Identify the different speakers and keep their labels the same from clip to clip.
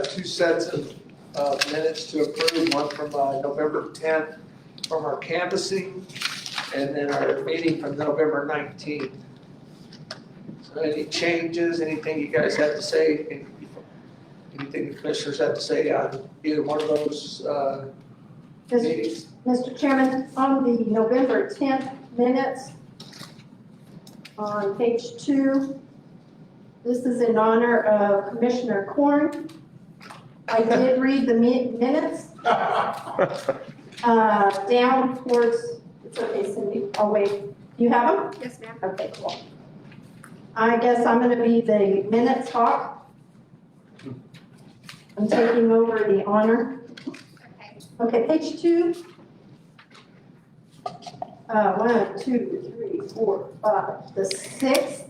Speaker 1: two sets of minutes to approve, one from November 10th from our canvassing, and then our meeting from November 19th. So any changes, anything you guys have to say, anything the commissioners have to say on either one of those meetings?
Speaker 2: Mr. Chairman, on the November 10th minutes, on page 2, this is in honor of Commissioner Korn. I did read the minutes. Down towards, it's okay, Cindy, I'll wait. You have them?
Speaker 3: Yes, ma'am.
Speaker 2: Okay, cool. I guess I'm gonna be the minutes hawk. I'm taking over the honor.
Speaker 3: Okay.
Speaker 2: Okay, page 2. 1, 2, 3, 4, 5. The 6th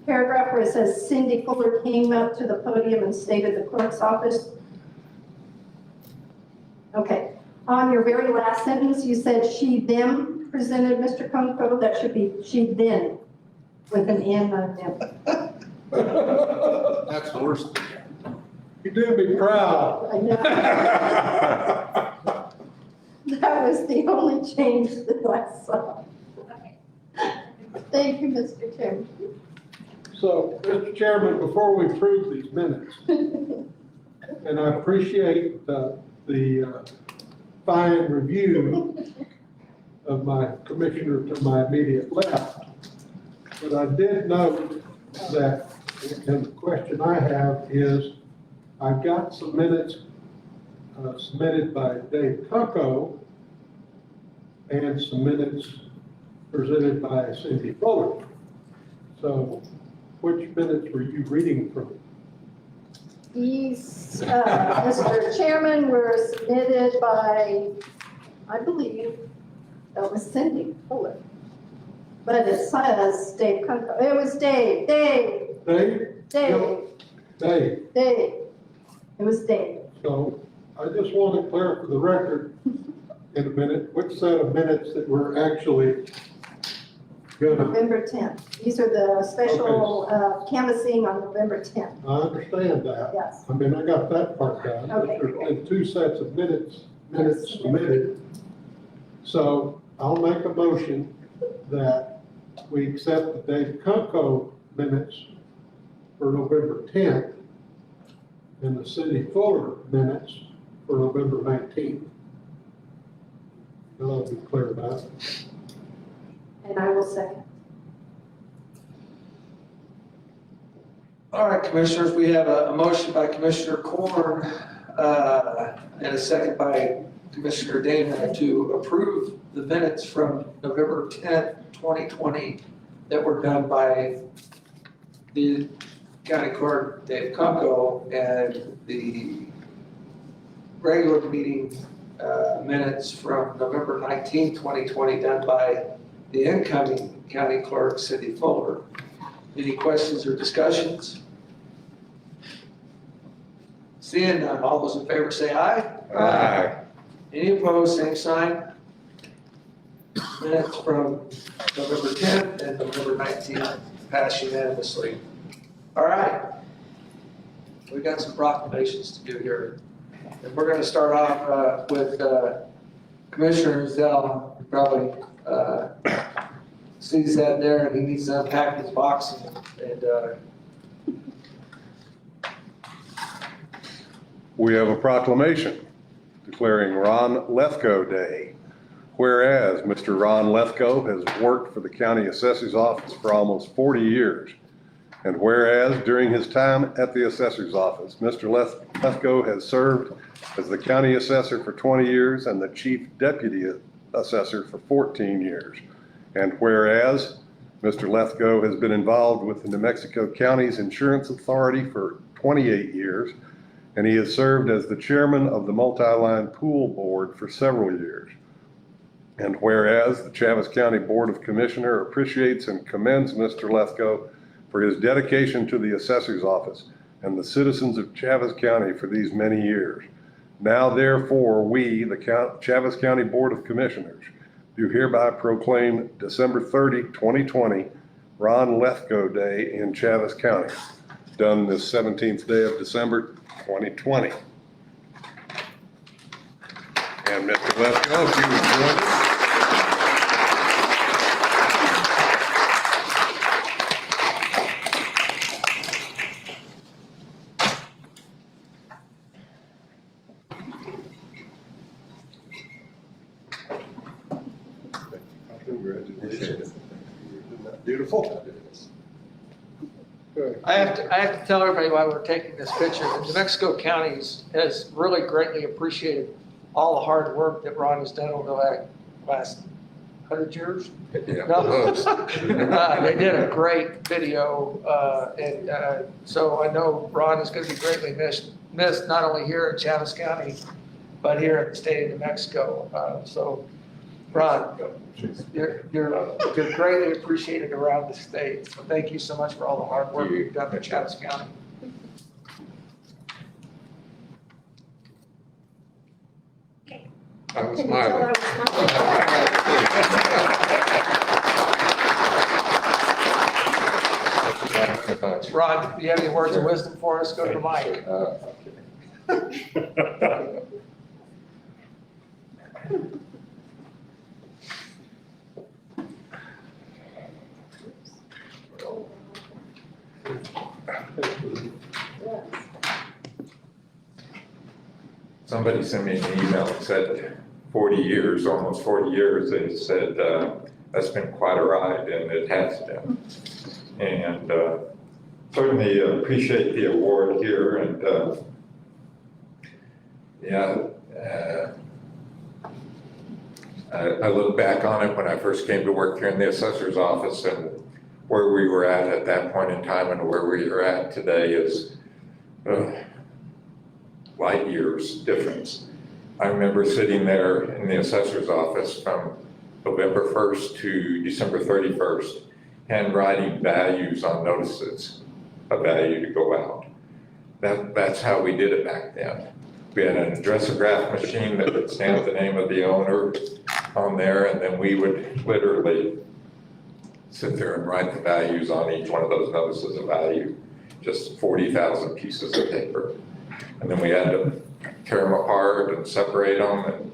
Speaker 2: paragraph where it says Cindy Fuller came up to the podium and stated the clerk's office. Okay, on your very last sentence, you said she then presented Mr. Kunko. That should be she then with an N on them.
Speaker 4: That's the worst. You do be proud.
Speaker 2: I know. That was the only change that I saw.
Speaker 3: Okay.
Speaker 2: Thank you, Mr. Chairman.
Speaker 4: So, Mr. Chairman, before we approve these minutes, and I appreciate the fine review of my commissioner to my immediate left, but I did note that, and the question I have is, I've got some minutes submitted by Dave Kunko and some minutes presented by Cindy Fuller. So which minutes were you reading from?
Speaker 2: These, Mr. Chairman, were submitted by, I believe, that was Cindy Fuller. But it says Dave Kunko. It was Dave.
Speaker 4: Dave?
Speaker 2: Dave. It was Dave.
Speaker 4: So I just want to clear for the record in a minute, which set of minutes that we're actually gonna,
Speaker 2: November 10th. These are the special canvassing on November 10th.
Speaker 4: I understand that.
Speaker 2: Yes.
Speaker 4: I mean, I got that part done, but
Speaker 2: Okay,
Speaker 4: there's
Speaker 2: cool.
Speaker 4: been two sets of minutes submitted. So I'll make a motion that we accept the Dave Kunko minutes for November 10th and the Cindy Fuller minutes for November 19th. I'll be clear about it.
Speaker 2: And I will second.
Speaker 1: All right, commissioners, we have a motion by Commissioner Korn and a second by Commissioner Dana to approve the minutes from November 10th, 2020 that were done by the county clerk, Dave Kunko, and the regular meeting minutes from November 19th, 2020 done by the incoming county clerk, Cindy Fuller. Any questions or discussions? Seeing none, all those in favor say aye.
Speaker 5: Aye.
Speaker 1: Any opposed, same sign. Minutes from November 10th and November 19th pass unanimously. All right. We got some proclamations to do here. And we're going to start off with Commissioner Zell. Probably sees that there and he needs to unpack his box and
Speaker 5: We have a proclamation declaring Ron Lethko Day. Whereas Mr. Ron Lethko has worked for the county assessor's office for almost 40 years. And whereas during his time at the assessor's office, Mr. Lethko has served as the county assessor for 20 years and the chief deputy assessor for 14 years. And whereas Mr. Lethko has been involved with the New Mexico County's Insurance Authority for 28 years, and he has served as the chairman of the Multi-Line Pool Board for several years. And whereas the Chaves County Board of Commissioners appreciates and commends Mr. Lethko for his dedication to the assessor's office and the citizens of Chaves County for these many years. Now therefore, we, the Chaves County Board of Commissioners, do hereby proclaim December 30, 2020, Ron Lethko Day in Chaves County. done this 17th day of December, 2020. And Mr. Lefkow, if you would join us. Congratulations. Beautiful.
Speaker 4: Okay.
Speaker 1: I have to tell everybody why we're taking this picture. New Mexico County has really greatly appreciated all the hard work that Ron has done over the last 100 years.
Speaker 5: Yeah,
Speaker 1: No.
Speaker 5: almost.
Speaker 1: They did a great video, and so I know Ron is going to be greatly missed not only here in Chaves County, but here in the state of New Mexico. So, Ron, you're greatly appreciated around the state. So thank you so much for all the hard work you've done in Chaves County.
Speaker 5: I was
Speaker 2: Can you tell
Speaker 5: smiling.
Speaker 2: I was smiling?
Speaker 1: Ron, do you have any words of wisdom for us? Go to the mic.
Speaker 3: Somebody sent me an email that said 40 years, almost 40 years. They said, that's been quite a ride, and it has been. And certainly appreciate the award here. And I look back on it when I first came to work here in the assessor's office, and where we were at that point in time and where we are at today is light years difference. I remember sitting there in the assessor's office from November 1st to December 31st, handwriting values on notices, a value to go out. That's how we did it back then. We had an addressograph machine that would stamp the name of the owner on there, and then we would literally sit there and write the values on each one of those notices of value, just 40,000 pieces of paper. And then we had to tear them apart and separate them,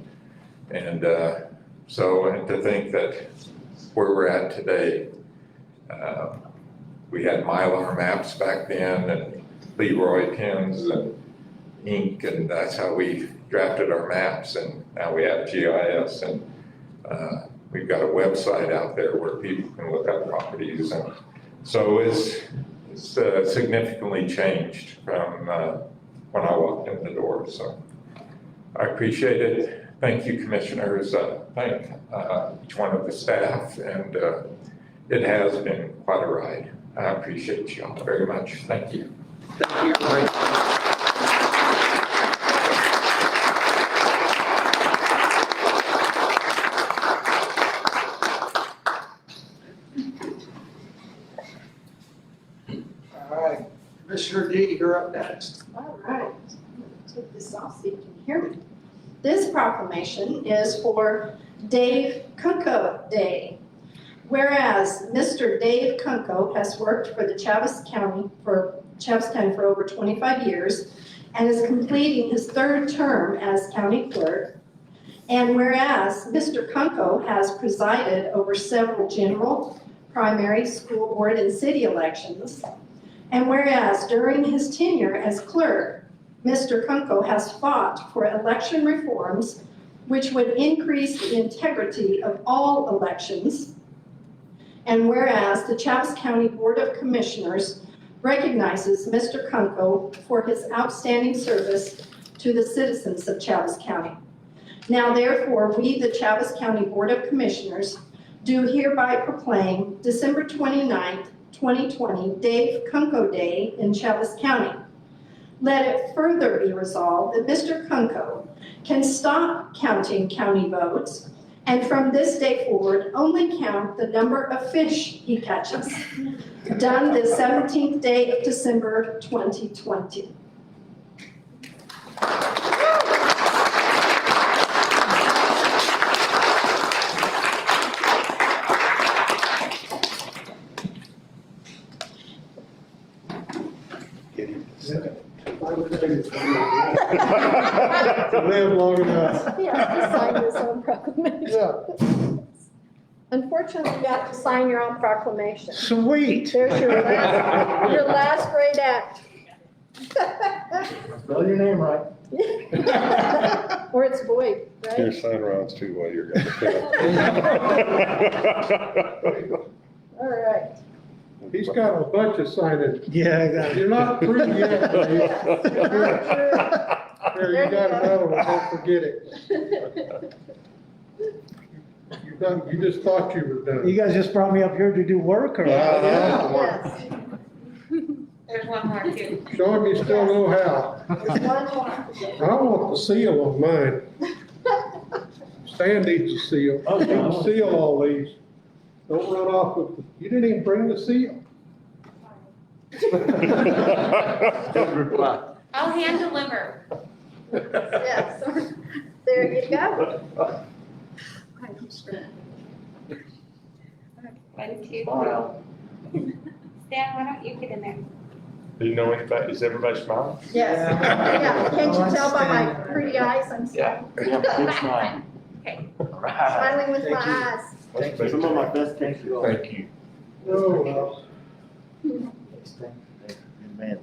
Speaker 3: and to think that where we're at today, we had Mylar maps back then and Leroy pins and ink, and that's how we drafted our maps, and now we have GIS, and we've got a website out there where people can look up properties, and so it's significantly changed from when I walked in the door. So I appreciate it. Thank you, commissioners. Thank each one of the staff, and it has been quite a ride. I appreciate you all very much. Thank you.
Speaker 1: Thank you. All right, Commissioner D, you're up next.
Speaker 2: All right, I'm gonna take this off so you can hear me. This proclamation is for Dave Kunko Day. Whereas Mr. Dave Kunko has worked for the Chaves County for over 25 years and is completing his third term as county clerk. And whereas Mr. Kunko has presided over several general, primary, school board, and city elections. And whereas during his tenure as clerk, Mr. Kunko has fought for election reforms which would increase the integrity of all elections. And whereas the Chaves County Board of Commissioners recognizes Mr. Kunko for his outstanding service to the citizens of Chaves County. Now therefore, we, the Chaves County Board of Commissioners, do hereby proclaim December 29th, 2020, Dave Kunko Day in Chaves County. Let it further be resolved that Mr. Kunko can stop counting county votes and from this day forward only count the number of fish he catches. Done the 17th day of December 2020.
Speaker 4: Live long enough.
Speaker 2: He has to sign his own proclamation.
Speaker 4: Yeah.
Speaker 2: Unfortunately, you have to sign your own proclamation.
Speaker 6: Sweet.
Speaker 2: There's your last great act.
Speaker 6: Spell your name right.
Speaker 2: Or it's void,
Speaker 5: Here,
Speaker 2: right?
Speaker 5: sign Ron's too while you're gone.
Speaker 2: All right.
Speaker 4: He's got a bunch of signing.
Speaker 6: Yeah, I got
Speaker 4: You're not through yet, Dave. Here, you got another one, don't forget it. You just thought you were done.
Speaker 6: You guys just brought me up here to do work or?
Speaker 2: Yes.
Speaker 7: There's one more too.
Speaker 4: Show him you still know how.
Speaker 2: There's one more.
Speaker 4: I want the seal on mine. Stan needs a seal.
Speaker 6: Okay.
Speaker 4: You can seal all these. Don't run off with, you didn't even bring the seal.
Speaker 7: I'll hand deliver.
Speaker 2: Yes. There you go.
Speaker 7: One, two. Stan, why don't you get in there?
Speaker 3: Do you know anybody, is everybody smiling?
Speaker 2: Yes. Yeah. Can't you tell by my pretty eyes? I'm
Speaker 8: Yeah.
Speaker 7: Okay.
Speaker 2: smiling with my eyes.
Speaker 8: Thank you. Some of my best thanks you all.
Speaker 3: Thank you.
Speaker 4: Oh,
Speaker 8: Man,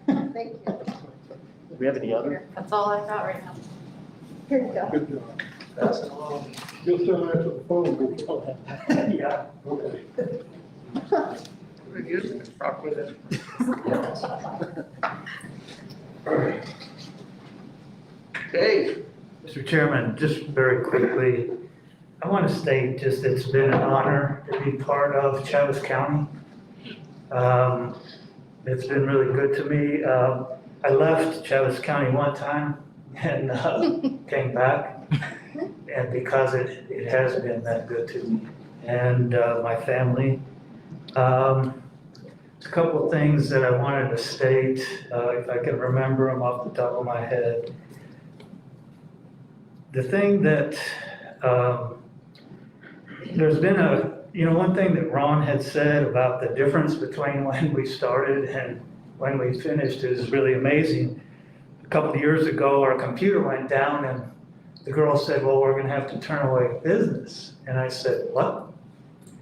Speaker 2: Thank you.
Speaker 8: do we have any other?
Speaker 2: That's all I've got right now. Here you go.
Speaker 4: good job.
Speaker 1: That's a long.
Speaker 4: You'll still answer the phone, won't you?
Speaker 8: Yeah.
Speaker 4: Okay.
Speaker 1: We're using this rock with it. Dave,
Speaker 9: Mr. Chairman, just very quickly, I want to state just it's been an honor to be part of Chaves County. It's been really good to me. I left Chaves County one time and came back, and because it has been that good to me and my family. A couple of things that I wanted to state, if I can remember them off the top of my head. The thing that, there's been one thing that Ron had said about the difference between when we started and when we finished is really amazing. A couple of years ago, our computer went down and the girl said, well, we're gonna have to turn away business. And I said, what?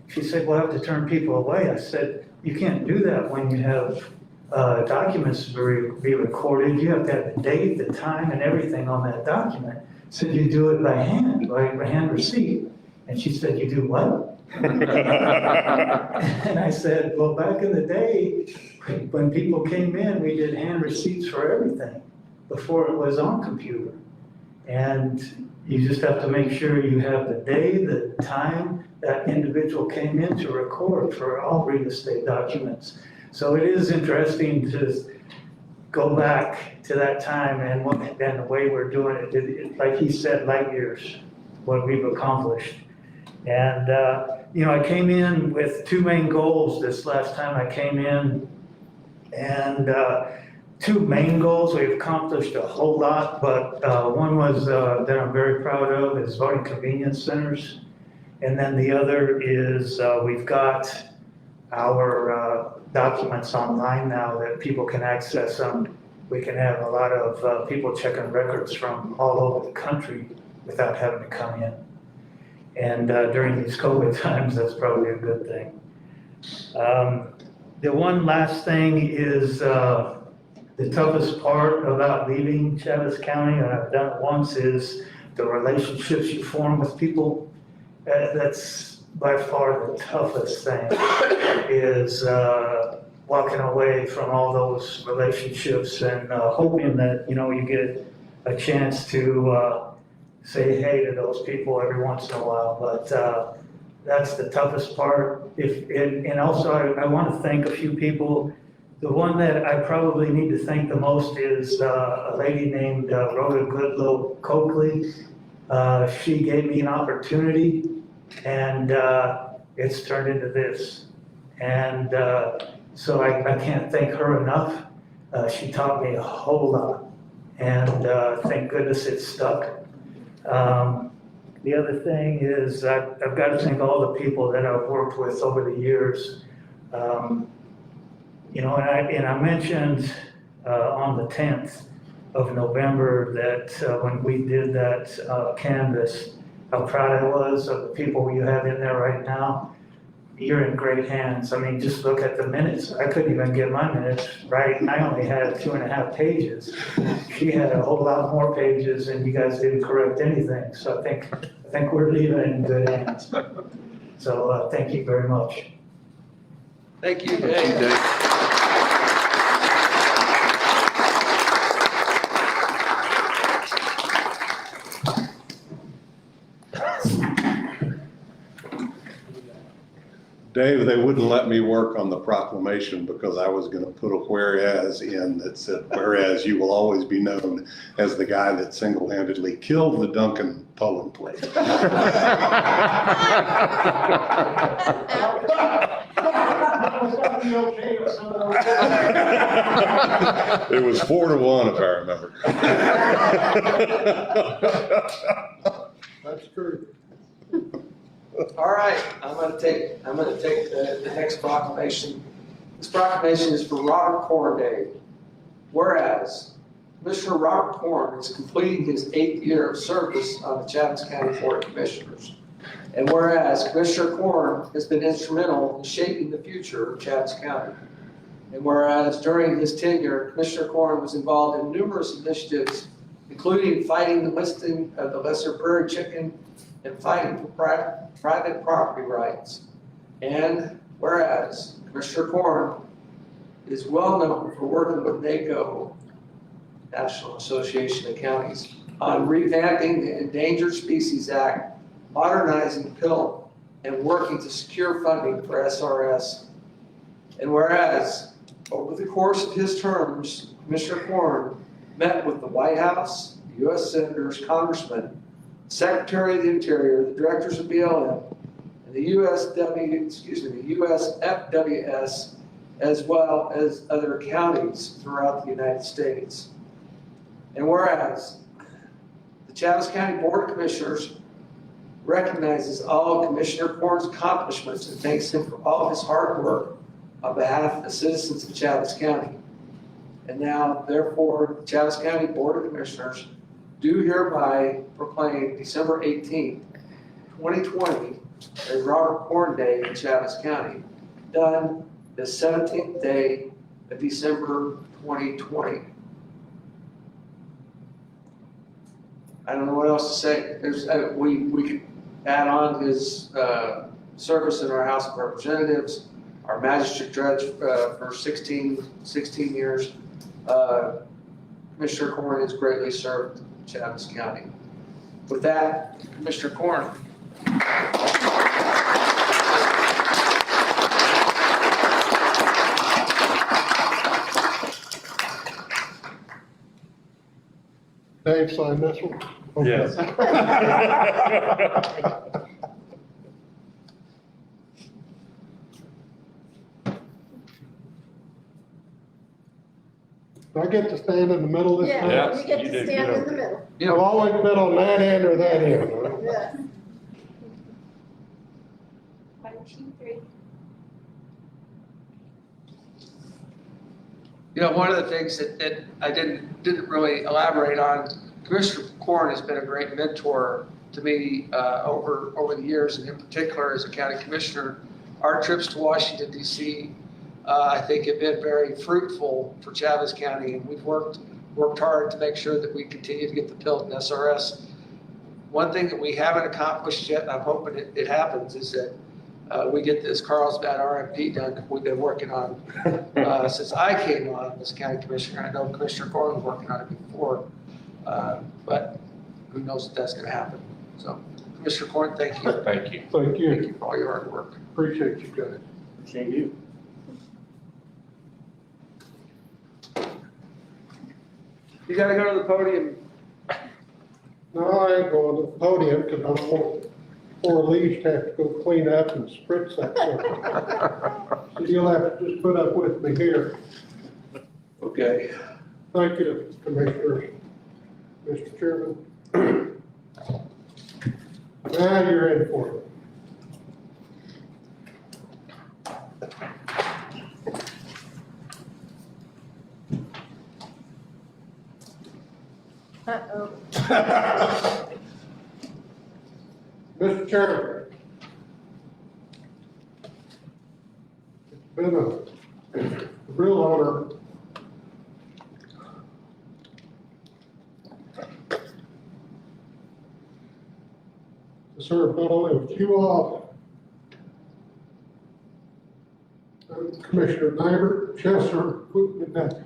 Speaker 9: She said, we'll have to turn people away. I said, you can't do that when you have documents to be recorded. You have to have the date, the time, and everything on that document. So you do it by hand receipt. And she said, you do what? And I said, well, back in the day, when people came in, we did hand receipts for everything before it was on computer. And you just have to make sure you have the day, the time that individual came in to record for all real estate documents. So it is interesting to go back to that time and the way we're doing it, like he said, light years, what we've accomplished. And, I came in with two main goals this last time I came in. And two main goals, we've accomplished a whole lot, but one was that I'm very proud of is voting convenience centers. And then the other is we've got our documents online now that people can access them. We can have a lot of people checking records from all over the country without having to come in. And during these COVID times, that's probably a good thing. The one last thing is the toughest part about leaving Chaves County, and I've done it once, is the relationships you form with people. That's by far the toughest thing, is walking away from all those relationships and hoping that, you get a chance to say hey to those people every once in a while. But that's the toughest part. And also I want to thank a few people. The one that I probably need to thank the most is a lady named Rhoda Goodlow Coakley. She gave me an opportunity, and it's turned into this. And so I can't thank her enough. She taught me a whole lot, and thank goodness it stuck. The other thing is I've got to thank all the people that I've worked with over the years. And I mentioned on the 10th of November that when we did that canvas, how proud I was of the people you have in there right now. You're in great hands. I mean, just look at the minutes. I couldn't even get my minutes right. I only had 2.5 pages. She had a whole lot more pages and you guys didn't correct anything. So I think we're leaving it in good hands. So thank you very much.
Speaker 1: Thank you, Dave.
Speaker 5: Dave, they wouldn't let me work on the proclamation because I was going to put a whereas in that said, whereas you will always be known as the guy that single-handedly killed the Duncan Pullen plate. It was 4-1, if I remember.
Speaker 4: That's true.
Speaker 1: All right, I'm gonna take the next proclamation. This proclamation is for Robert Corn Day. Whereas Commissioner Robert Corn is completing his 8th year of service on the Chatham County Board of Commissioners. And whereas Commissioner Corn has been instrumental in shaping the future of Chatham County. And whereas during his tenure, Commissioner Corn was involved in numerous initiatives, including fighting the listing of the lesser prairie chicken and fighting for private property rights. And whereas Commissioner Corn is well known for working with NACO, National Association of Counties, on revamping the Endangered Species Act, modernizing PIL, and working to secure funding for SRS. And whereas over the course of his terms, Commissioner Corn met with the White House, U.S. senators, congressmen, Secretary of the Interior, the directors of BLM, and the USFWS, as well as other counties throughout the United States. And whereas the Chatham County Board of Commissioners recognizes all of Commissioner Corn's accomplishments and thanks him for all of his hard work on behalf of the citizens of Chatham County. And now, therefore, the Chatham County Board of Commissioners do hereby proclaim December 18th, 2020 as Robert Corn Day in Chatham County, done the 17th day of December 2020. I don't know what else to say. There's, we could add on his service in our House of Representatives, our magistrate judge for 16 years. Commissioner Corn has greatly served Chatham County. With that, Commissioner Corn.
Speaker 4: Dave, sign this one? Okay.
Speaker 3: Yes.
Speaker 4: Do I get to stand in the middle this time?
Speaker 2: Yeah,
Speaker 3: Yes,
Speaker 2: you get
Speaker 3: you
Speaker 2: to
Speaker 3: did
Speaker 2: stand
Speaker 3: good.
Speaker 2: in the middle.
Speaker 4: I've always been on that end or that end. Huh?
Speaker 2: Yeah.
Speaker 7: 1, 2, 3.
Speaker 1: You know, one of the things that I didn't really elaborate on, Commissioner Corn has been a great mentor to me over the years, and in particular as a county commissioner. Our trips to Washington, D.C., I think have been very fruitful for Chatham County, and we've worked hard to make sure that we continue to get the PILT and SRS. One thing that we haven't accomplished yet, and I'm hoping it happens, is that we get this Carlsbad RMP done that we've been working on since I came on as county commissioner. I know Commissioner Corn was working on it before, but who knows if that's going to happen. So, Commissioner Corn, thank you.
Speaker 3: Thank you.
Speaker 4: Thank
Speaker 1: Thank
Speaker 4: you.
Speaker 1: you for all your hard work.
Speaker 4: Appreciate you guys.
Speaker 8: Shame you.
Speaker 1: You got to go to the podium.
Speaker 4: No, I ain't going to the podium because I don't want poor Lee to have to go clean up and spritz that stuff. So you'll have to just put up with me here.
Speaker 1: Okay.
Speaker 4: Thank you, Commissioners. Mr. Chairman. Now you're in for it.
Speaker 2: Uh-oh.
Speaker 4: Mr. Chairman, it's been a real honor to serve not only with you all, but Commissioner Nyberg, Chesser, Wooten, and Duffy.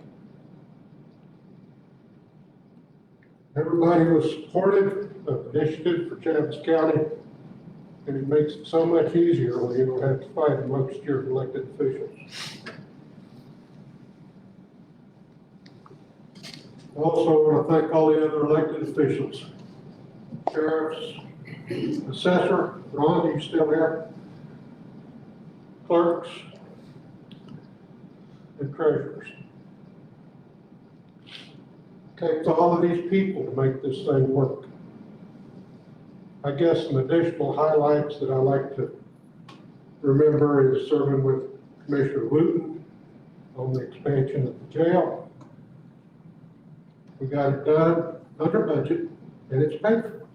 Speaker 4: Everybody was supportive of the initiative for Chatham County, and it makes it so much easier when you don't have to fight amongst your elected officials. I also want to thank all the other elected officials, sheriffs, assessor, Ron, you still here? Clerks, and treasurers. Takes all of these people to make this thing work. I guess some additional highlights that I like to remember is serving with Commissioner Wooten on the expansion of the jail. We got it done under budget, and it's paid for.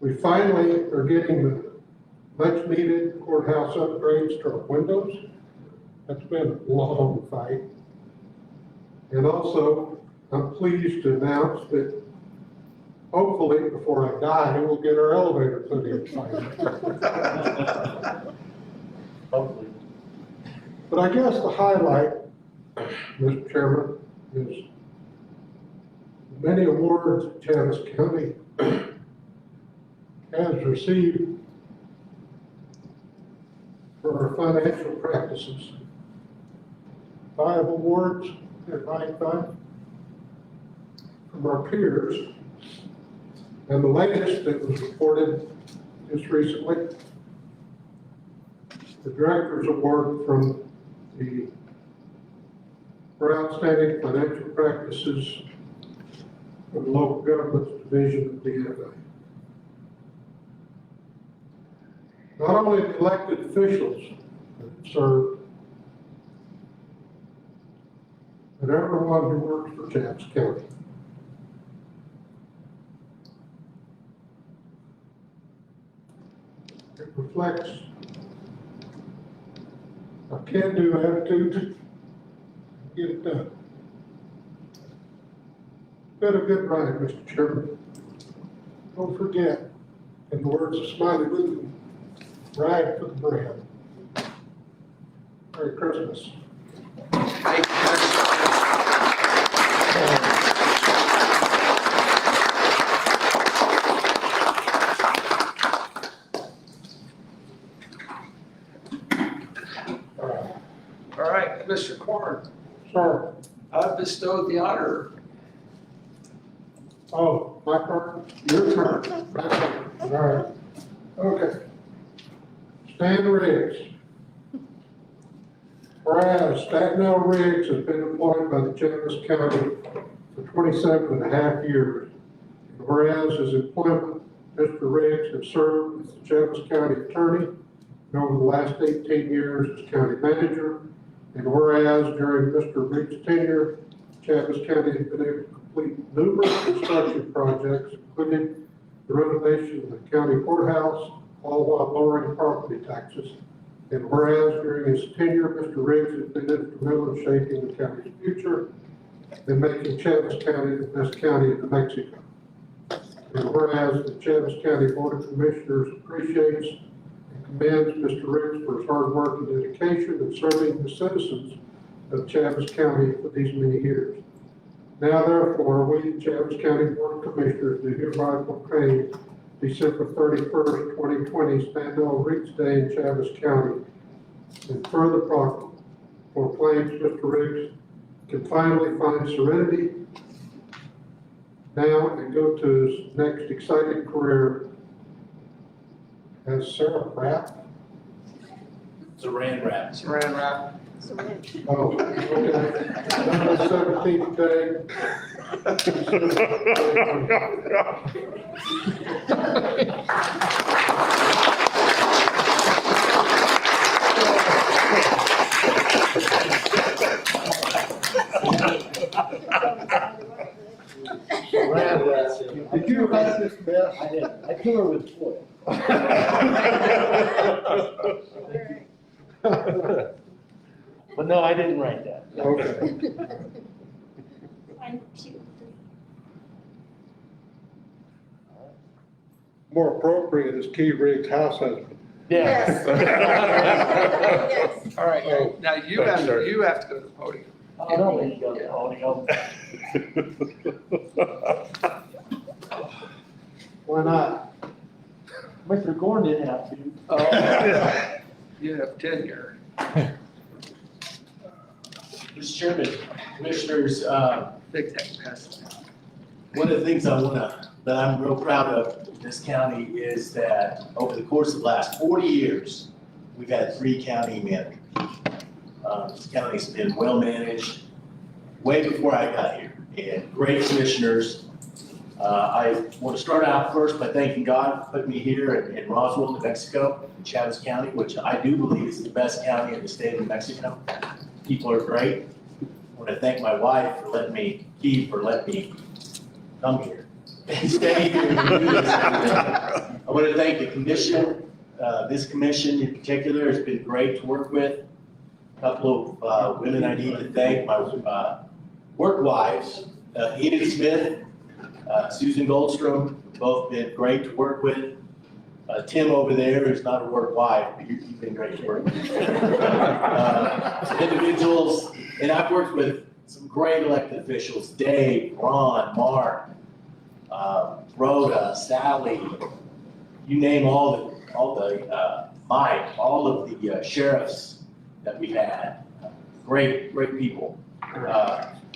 Speaker 4: We finally are getting the much needed courthouse upgrades to our windows. That's been a long fight. And also, I'm pleased to announce that hopefully before I die, we'll get our elevator put in finally.
Speaker 8: Hopefully.
Speaker 4: But I guess the highlight, Mr. Chairman, is many awards that Chatham County has received for our financial practices. 5 awards at 95 from our peers. And the latest that was reported just recently, the Director's Award from the for outstanding financial practices from the Local Governments Division of DFA. Not only the elected officials that serve, but everyone who works for Chatham County. It reflects a can-do attitude to get it done. Been a good ride, Mr. Chairman. Don't forget, in the words of Smiley Wooten, ride for the bread. Merry Christmas.
Speaker 1: Thank you, Commissioner. All right, Commissioner Corn,
Speaker 4: Sir,
Speaker 1: I've bestowed the honor.
Speaker 4: oh, my turn?
Speaker 1: Your turn.
Speaker 4: All right. Okay. Stan Riggs. Whereas Stanton Riggs has been employed by the Chatham County for 27.5 years. And whereas his employment, Mr. Riggs has served as the Chatham County Attorney and over the last 18 years as County Manager. And whereas during Mr. Riggs' tenure, Chatham County has been able to complete numerous construction projects, including the renovation of the county courthouse, all while lowering property taxes. And whereas during his tenure, Mr. Riggs has been instrumental in shaping the county's future and making Chatham County the best county in New Mexico. And whereas the Chatham County Board of Commissioners appreciates and commends Mr. Riggs for his hard work and dedication in serving the citizens of Chatham County for these many years. Now therefore, we, the Chatham County Board of Commissioners, do hereby proclaim December 31st, 2020, Stanton Riggs Day in Chatham County, and further proclaims Mr. Riggs can finally find serenity now and go to his next exciting career as Sarah Pratt.
Speaker 8: Saran wrap.
Speaker 1: Saran wrap.
Speaker 4: Oh, okay. Number 17th day. Did you write this mess?
Speaker 6: I did. I kill her with foil. But no, I didn't write that.
Speaker 4: Okay.
Speaker 7: 1, 2, 3.
Speaker 4: More appropriate is Key Riggs' house husband.
Speaker 6: Yes.
Speaker 2: Yes.
Speaker 1: All right, now you have to go to the podium.
Speaker 6: I don't let you go to audio.
Speaker 4: Why not?
Speaker 6: Mr. Gorn didn't have to.
Speaker 1: Oh, you have tenure.
Speaker 8: Mr. Chairman, Commissioners,
Speaker 1: Big tech pass.
Speaker 8: one of the things that I'm real proud of in this county is that over the course of the last 40 years, we've had 3 county managers. This county's been well managed way before I got here, and great commissioners. I want to start out first by thanking God for putting me here in Roswell, New Mexico, in Chavez County, which I do believe is the best county in the state of New Mexico. People are great. I want to thank my wife for letting me come here and stay here and do this. I want to thank the commission. This commission in particular has been great to work with. A couple of women I need to thank, my work wives, Enid Smith, Susan Goldstrom, both been great to work with. Tim over there is not a work wife, but you've been great to work with. Individuals, and I've worked with some great elected officials, Dave, Ron, Mark, Rhoda, Sally, you name all the Mike, all of the sheriffs that we've had. Great people.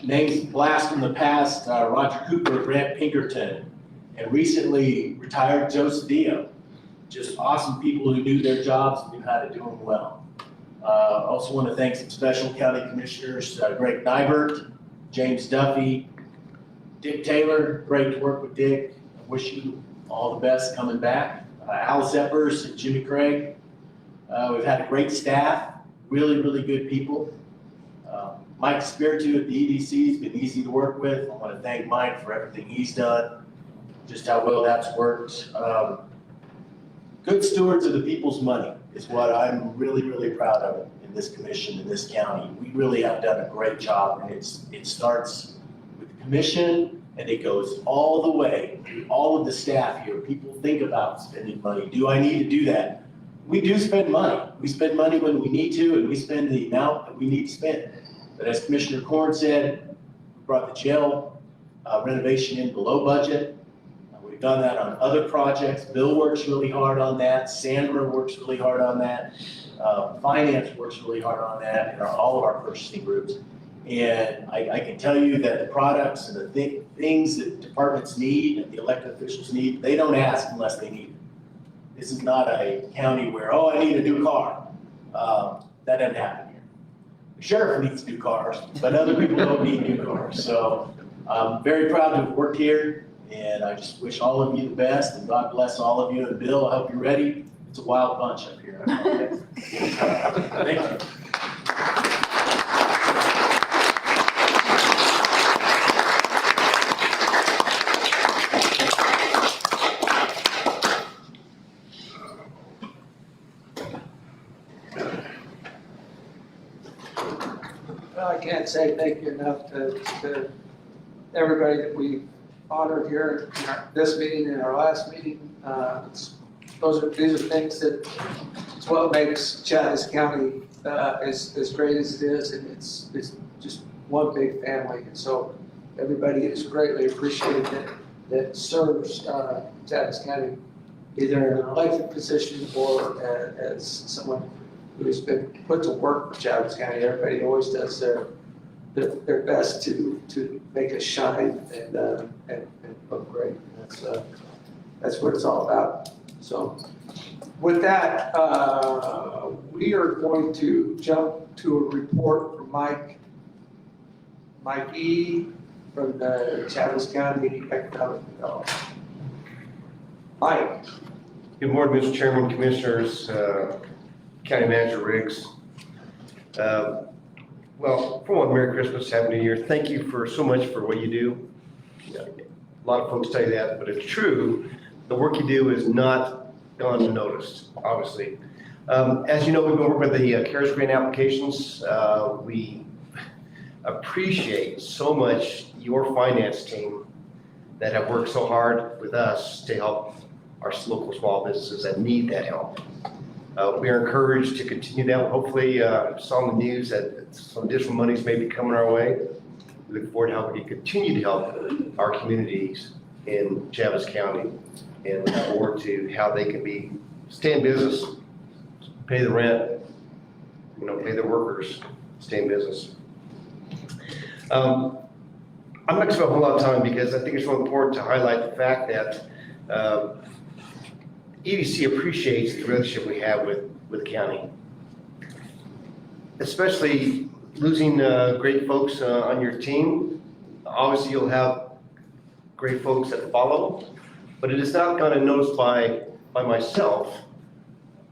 Speaker 8: Names blast from the past, Roger Cooper, Grant Pinkerton, and recently retired Joe Cedillo. Just awesome people who knew their jobs and knew how to do them well. Also want to thank some special county commissioners, Greg Nybert, James Duffy, Dick Taylor, great to work with Dick. I wish you all the best coming back. Alice Eppers and Jimmy Craig. We've had a great staff, really good people. Mike Spiritu at the EDC has been easy to work with. I want to thank Mike for everything he's done, just how well that's worked. Good stewards of the people's money is what I'm really proud of in this commission, in this county. We really have done a great job, and it starts with the commission, and it goes all the way through all of the staff here. People think about spending money. Do I need to do that? We do spend money. We spend money when we need to, and we spend the amount that we need to spend. But as Commissioner Korn said, we brought the jail renovation in below budget. We've done that on other projects. Bill works really hard on that. Sandra works really hard on that. Finance works really hard on that, and all of our purchasing groups. And I can tell you that the products and the things that departments need and the elected officials need, they don't ask unless they need it. This is not a county where, oh, I need a new car. That doesn't happen here. The sheriff needs new cars, but other people don't need new cars. So I'm very proud to have worked here, and I just wish all of you the best, and God bless all of you. And Bill, I hope you're ready. It's a wild bunch up here. Thank you.
Speaker 1: Well, I can't say thank you enough to everybody that we honored here in this meeting and our last meeting. These are things that, it's what makes Chavez County as great as it is, and it's just one big family. And so everybody is greatly appreciated that serves Chavez County, either in an elected position or as someone who's been put to work for Chavez County. Everybody always does their best to make us shine and look great. And that's what it's all about. So with that, we are going to jump to a report from Mike E. from the Chavez County Economic Development. Mike.
Speaker 10: Good morning, Mr. Chairman, Commissioners, County Manager Riggs. Well, for one, Merry Christmas, Happy New Year. Thank you so much for what you do. A lot of folks tell you that, but it's true. The work you do is not gone unnoticed, obviously. As you know, we've been working with the CARES grant applications. We appreciate so much your finance team that have worked so hard with us to help our local small businesses that need that help. We are encouraged to continue that. Hopefully, saw in the news that some additional monies may be coming our way. We look forward to how we can continue to help our communities in Chaves County and look forward to how they can stay in business, pay the rent, pay their workers, stay in business. I'm not going to spend a whole lot of time because I think it's really important to highlight the fact that EDC appreciates the relationship we have with the county. Especially losing great folks on your team. Obviously, you'll have great folks that follow, but it is not gone unnoticed by myself,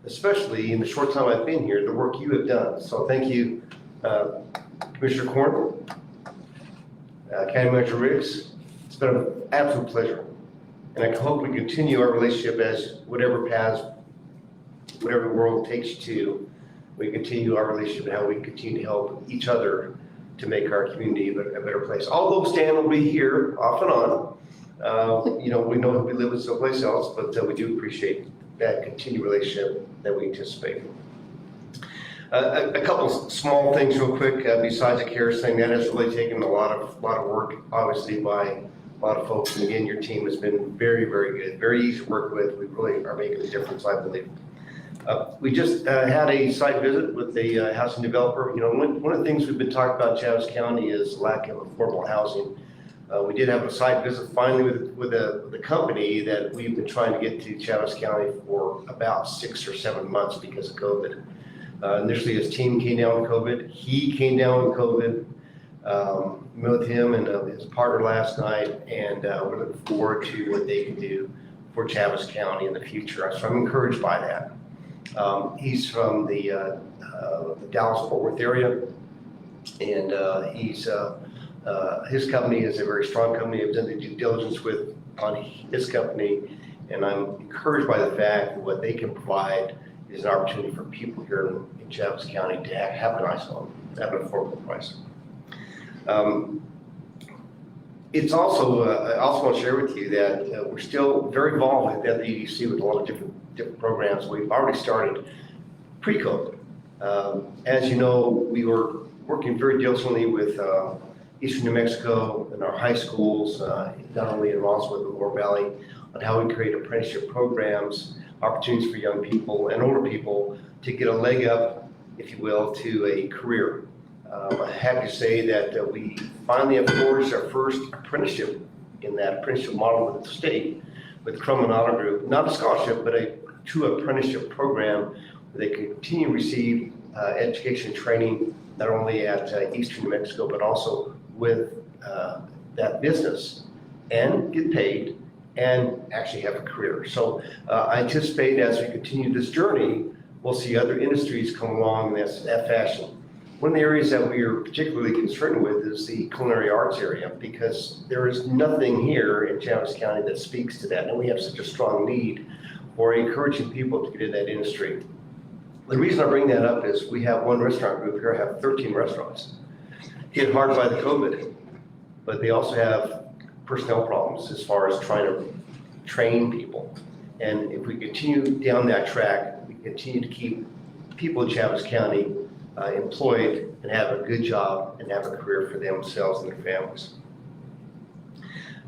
Speaker 10: especially in the short time I've been here, the work you have done. So thank you, Commissioner Korn, County Manager Riggs. It's been an absolute pleasure. And I hope we continue our relationship as whatever paths, whatever the world takes you to, we continue our relationship and how we continue to help each other to make our community a better place. Although Stan will be here off and on, we know we live in someplace else, but we do appreciate that continued relationship that we anticipate. A couple small things real quick, besides the CARES thing, that has really taken a lot of work, obviously, by a lot of folks. And again, your team has been very, very good, very easy to work with. We really are making a difference, I believe. We just had a site visit with the housing developer. One of the things we've been talking about in Chaves County is lack of affordable housing. We did have a site visit finally with a company that we've been trying to get to Chaves County for about 6 or 7 months because of COVID. Initially, his team came down with COVID. He came down with COVID. Met with him and his partner last night, and we're looking forward to what they can do for Chaves County in the future. So I'm encouraged by that. He's from the Dallas-Fort Worth area, and his company is a very strong company. I've done the due diligence on his company, and I'm encouraged by the fact that what they can provide is an opportunity for people here in Chaves County to have a nice home, have an affordable price. It's also, I also want to share with you that we're still very involved at the EDC with a lot of different programs. We've already started pre-COVID. As you know, we were working very diligently with Eastern New Mexico and our high schools, not only in Roswell but Lower Valley, on how we create apprenticeship programs, opportunities for young people and older people to get a leg up, if you will, to a career. I'm happy to say that we finally have forged our first apprenticeship in that apprenticeship model with the state, with Crum and Auto Group, not a scholarship, but a true apprenticeship program where they can continue to receive education and training, not only at Eastern New Mexico, but also with that business and get paid and actually have a career. So I anticipate as we continue this journey, we'll see other industries come along in that fashion. One of the areas that we are particularly concerned with is the culinary arts area, because there is nothing here in Chaves County that speaks to that, and we have such a strong need for encouraging people to get in that industry. The reason I bring that up is we have one restaurant group here, have 13 restaurants, hit hard by the COVID, but they also have personnel problems as far as trying to train people. And if we continue down that track, we continue to keep people in Chaves County employed and have a good job and have a career for themselves and their families.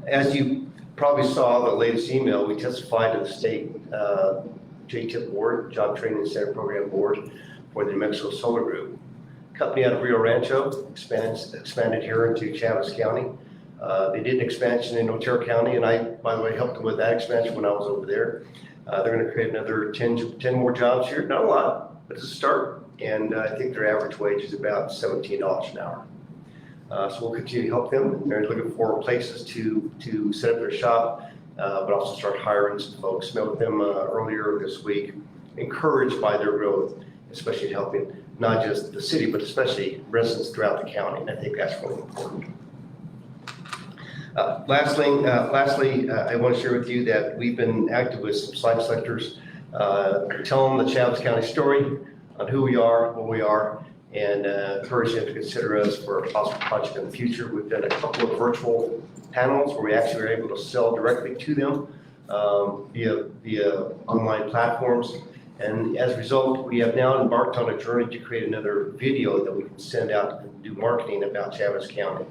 Speaker 10: As you probably saw the latest email, we testified to the state JTIP board, Job Training Center Program Board, for the New Mexico Solar Group. Company out of Rio Rancho expanded here into Chaves County. They did an expansion in Otero County, and I, by the way, helped them with that expansion when I was over there. They're going to create another 10 more jobs here. Not a lot, but it's a start. And I think their average wage is about $17 an hour. So we'll continue to help them. They're looking for places to set up their shop, but also start hiring some folks. Met with them earlier this week, encouraged by their growth, especially helping not just the city, but especially residents throughout the county. And I think that's really important. Lastly, I want to share with you that we've been active with some slide selectors, telling the Chaves County story on who we are, what we are, and encourage them to consider us for a possible project in the future. We've done a couple of virtual panels where we actually were able to sell directly to them via online platforms. And as a result, we have now embarked on a journey to create another video that we can send out and do marketing about Chaves County.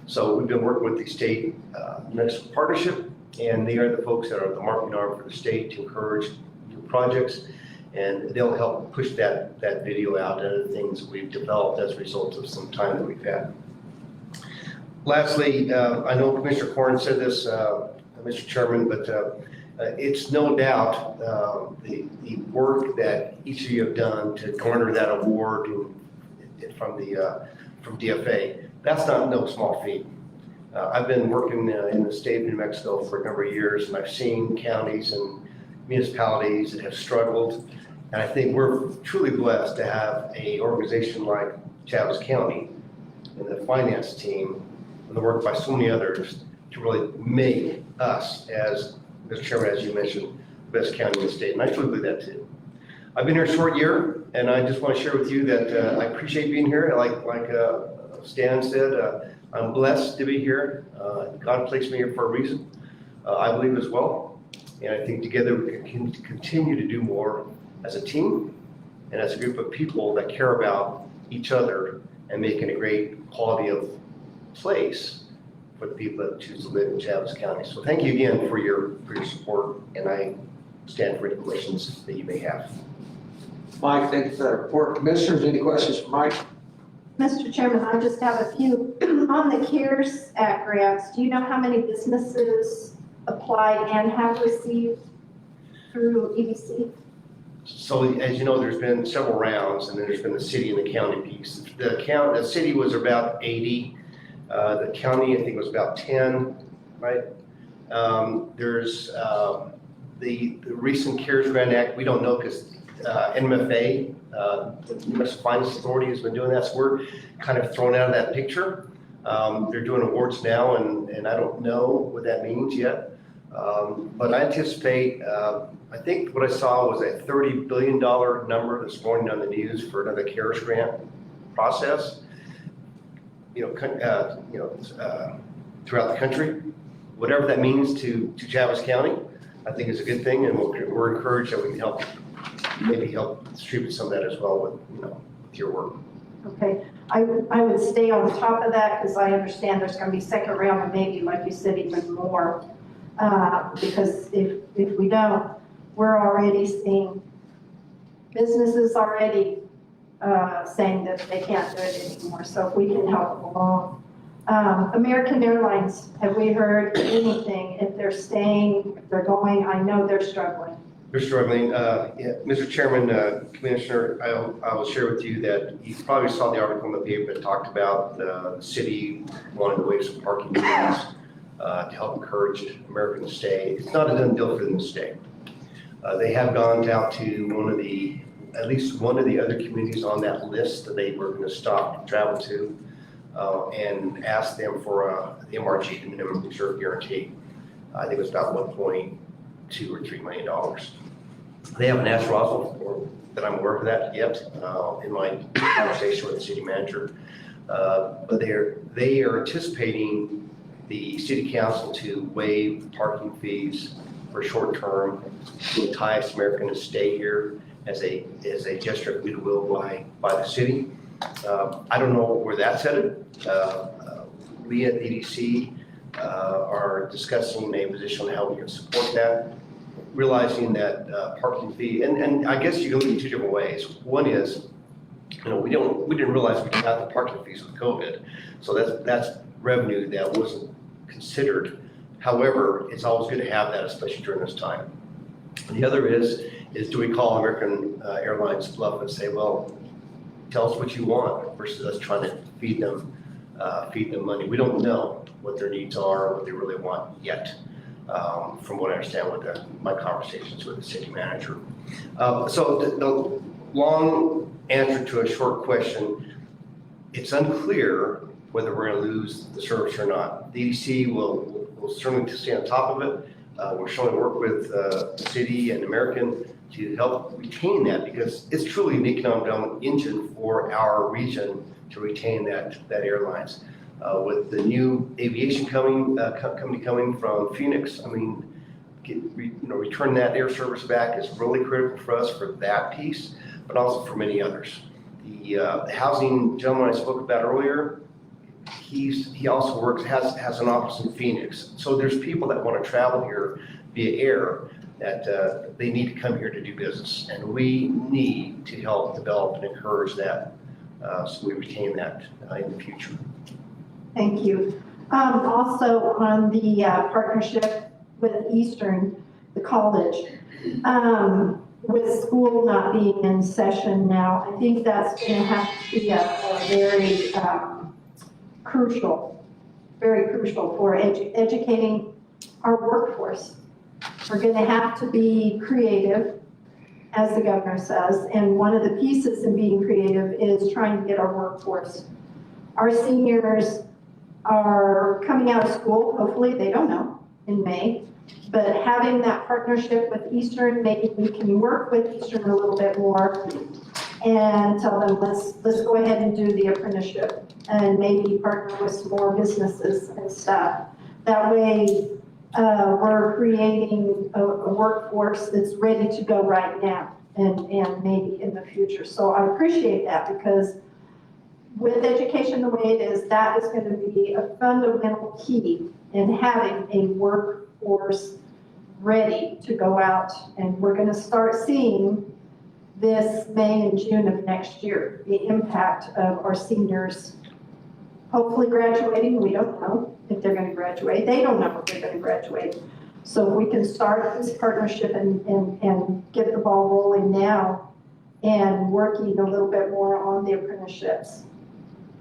Speaker 10: So we've been working with the state municipal partnership, and they are the folks that are the marketing arm for the state to encourage new projects. And they'll help push that video out and other things that we've developed as a result of some time that we've had. Lastly, I know Commissioner Corn said this, Mr. Chairman, but it's no doubt the work that each of you have done to garner that award from DFA. That's not no small feat. I've been working in the state of New Mexico for a number of years, and I've seen counties and municipalities that have struggled. And I think we're truly blessed to have an organization like Chaves County and the finance team and the work by so many others to really make us, as Mr. Chairman, as you mentioned, the best county in the state. And I truly believe that too. I've been here a short year, and I just want to share with you that I appreciate being here. Like Stan said, I'm blessed to be here. God placed me here for a reason, I believe as well. And I think together we can continue to do more as a team and as a group of people that care about each other and making a great quality of place for the people that choose to live in Chaves County. So thank you again for your support, and I stand for any questions that you may have.
Speaker 1: Mike, thank you for that report. Commissioners, any questions for Mike?
Speaker 2: Mr. Chairman, I just have a few. On the CARES Act grants, do you know how many businesses applied and have received through EDC?
Speaker 10: So as you know, there's been several rounds, and then there's been the city and the county piece. The city was about 80. The county, I think, was about 10, right? There's the recent CARES Grant Act. We don't know because NMFA, the Municipal Finance Authority, has been doing that. So we're kind of thrown out of that picture. They're doing awards now, and I don't know what that means yet. But I anticipate, I think what I saw was a $30 billion number this morning on the news for another CARES grant process. Throughout the country, whatever that means to Chaves County, I think is a good thing, and we're encouraged that we can maybe help distribute some of that as well with your work.
Speaker 2: Okay, I would stay on top of that because I understand there's going to be second round and maybe, like you said, even more. Because if we don't, we're already seeing businesses already saying that they can't do it anymore. So if we can help along. American Airlines, have we heard anything? If they're staying, if they're going, I know they're struggling.
Speaker 10: They're struggling. Mr. Chairman, Commissioner, I will share with you that you probably saw the article in the paper that talked about the city wanting to waive some parking fees to help encourage Americans to stay. It's not a done deal for them to stay. They have gone out to at least one of the other communities on that list that they were going to stop travel to and asked them for the MRG, the minimum reserve guarantee. I think it was about $1.2 or $3 million. They haven't asked Roswell that I'm aware of that yet in my conversation with the city manager. But they are anticipating the city council to waive parking fees for short term to entice Americans to stay here as a gesture of goodwill by the city. I don't know where that's headed. We at EDC are discussing a position on how we can support that, realizing that parking fee, and I guess you can look at two different ways. One is, we didn't realize we got the parking fees with COVID, so that's revenue that wasn't considered. However, it's always good to have that, especially during this time. And the other is do we call American Airlines bluff and say, well, tell us what you want, versus us trying to feed them money. We don't know what their needs are, what they really want yet, from what I understand with my conversations with the city manager. So the long answer to a short question, it's unclear whether we're going to lose the service or not. The EDC will we'll certainly stay on top of it. We're showing work with the city and American to help retain that, because it's truly an economic development engine for our region to retain that airlines. With the new aviation company coming from Phoenix, I mean, return that air service back is really critical for us for that piece, but also for many others. The housing gentleman I spoke about earlier, he also has an office in Phoenix. So there's people that want to travel here via air that they need to come here to do business, and we need to help develop and encourage that so we retain that in the future.
Speaker 2: Thank you. Also on the partnership with Eastern, the college, with school not being in session now, I think that's going to have to be a very crucial for educating our workforce. We're going to have to be creative, as the governor says, and one of the pieces in being creative is trying to get our workforce. Our seniors are coming out of school, hopefully, they don't know, in May, but having that partnership with Eastern, maybe we can work with Eastern a little bit more and tell them, let's go ahead and do the apprenticeship and maybe partner with some more businesses and stuff. That way, we're creating a workforce that's ready to go right now and maybe in the future. So I appreciate that, because with education the way it is, that is going to be a fundamental key in having a workforce ready to go out. And we're going to start seeing this May and June of next year, the impact of our seniors hopefully graduating. We don't know if they're going to graduate. They don't know if they're going to graduate. So if we can start this partnership and get the ball rolling now and working a little bit more on the apprenticeships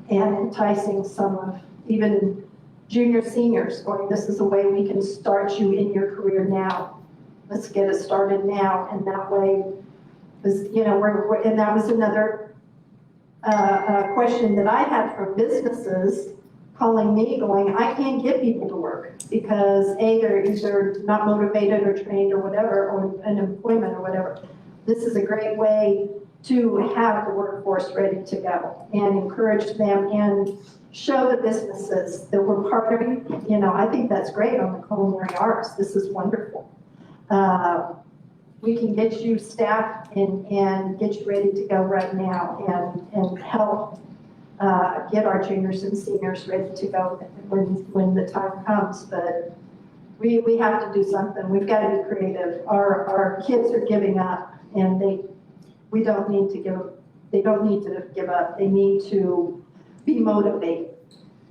Speaker 2: and enticing some of even junior seniors, going, this is a way we can start you in your career now. Let's get it started now. And that way, and that was another question that I had from businesses calling me going, I can't get people to work because they're either not motivated or trained or whatever, or unemployment or whatever. This is a great way to have the workforce ready to go and encourage them and show the businesses that we're partnering. I think that's great on the culinary arts. This is wonderful. We can get you staff and get you ready to go right now and help get our juniors and seniors ready to go when the time comes. But we have to do something. We've got to be creative. Our kids are giving up, and they don't need to give up. They need to be motivated.